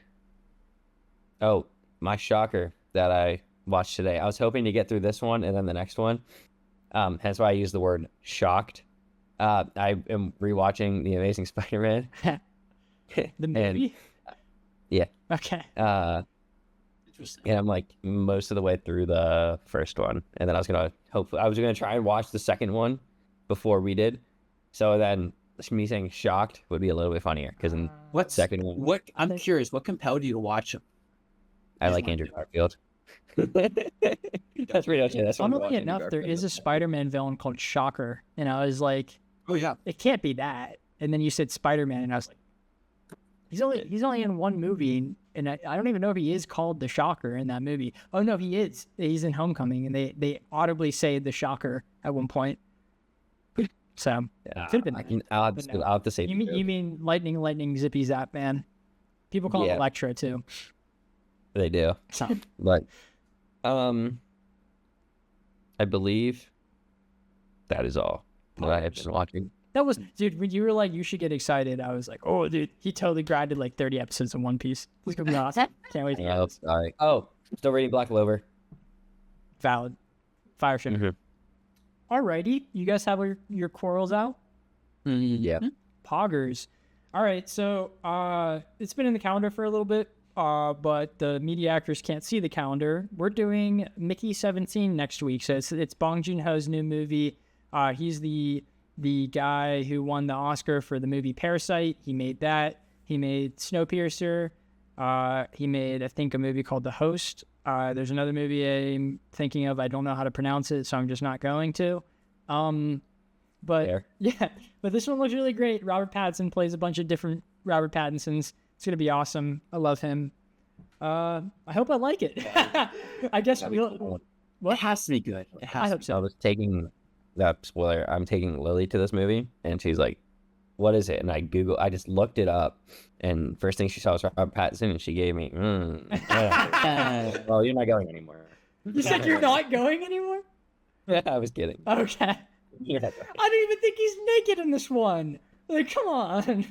my shocker that I watch today. I was hoping to get through this one and then the next one. Hence why I use the word shocked. I am rewatching The Amazing Spider-Man. The movie? Yeah. Okay. And I'm like most of the way through the first one, and then I was gonna try and watch the second one before we did. So then me saying shocked would be a little bit funnier because in What second one, I'm curious. What compelled you to watch him? I like Andrew Garfield. That's pretty much it. That's funnily enough, there is a Spider-Man villain called Shocker, and I was like, oh yeah, it can't be that. And then you said Spider-Man, and I was like, he's only in one movie, and I don't even know if he is called the Shocker in that movie. Oh no, he is. He's in Homecoming, and they audibly say the Shocker at one point. So could have been. I'll have to say. You mean lightning, zippy zap, man? People call it Electro too. They do. So. But, I believe that is all that I have been watching. That was, dude, when you were like, you should get excited, I was like, oh, dude, he totally grinded like 30 episodes of One Piece. It's going to be awesome. Can't wait to hear this. Sorry. Oh, still reading Black Clover. Valid. Fire ship. Mm-hmm. Alrighty. You guys have your quarrels out? Yeah. Poggers. All right. So it's been in the calendar for a little bit, but the media actors can't see the calendar. We're doing Mickey 17 next week. So it's Bong Joon-ho's new movie. He's the guy who won the Oscar for the movie Parasite. He made that. He made Snowpiercer. He made, I think, a movie called The Host. There's another movie I'm thinking of. I don't know how to pronounce it, so I'm just not going to. But this one looks really great. Robert Pattinson plays a bunch of different Robert Pattinsons. It's going to be awesome. I love him. I hope I like it. I guess we'll... What? It has to be good. I hope so. I was taking... That spoiler, I'm taking Lily to this movie, and she's like, what is it? And I just looked it up, and first thing she saw was Robert Pattinson, and she gave me, well, you're not going anymore. You said you're not going anymore? Yeah, I was kidding. Okay. Yeah. I don't even think he's naked in this one. Like, come on.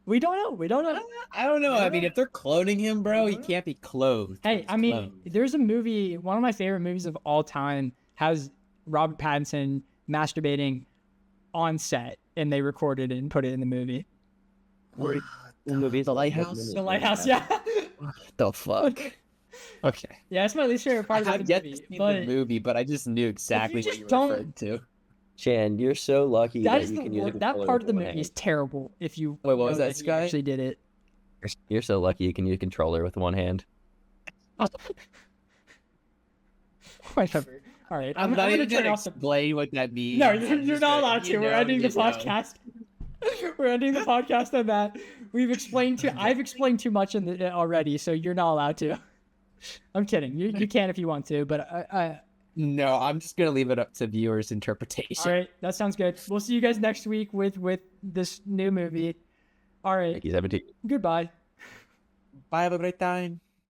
We don't know. I don't know. I mean, if they're cloning him, bro, he can't be clothed. Hey, I mean, there's a movie, one of my favorite movies of all time, has Robert Pattinson masturbating on set, and they recorded it and put it in the movie. The movie, The Lighthouse? The Lighthouse, yeah. What the fuck? Okay. Yeah, it's my least favorite part of the movie. I've yet to see the movie, but I just knew exactly what you were referring to. Chan, you're so lucky that you can use it. That part of the movie is terrible if you... Wait, what was that, Sky? Actually did it. You're so lucky you can use a controller with one hand. Whatever. All right. I'm not even going to explain what that means. No, you're not allowed to. We're ending the podcast. We're ending the podcast on that. I've explained too much already, so you're not allowed to. I'm kidding. You can if you want to, but I No, I'm just going to leave it up to viewers' interpretation. All right, that sounds good. We'll see you guys next week with this new movie. All right. Mickey 17. Goodbye. Bye, have a great time.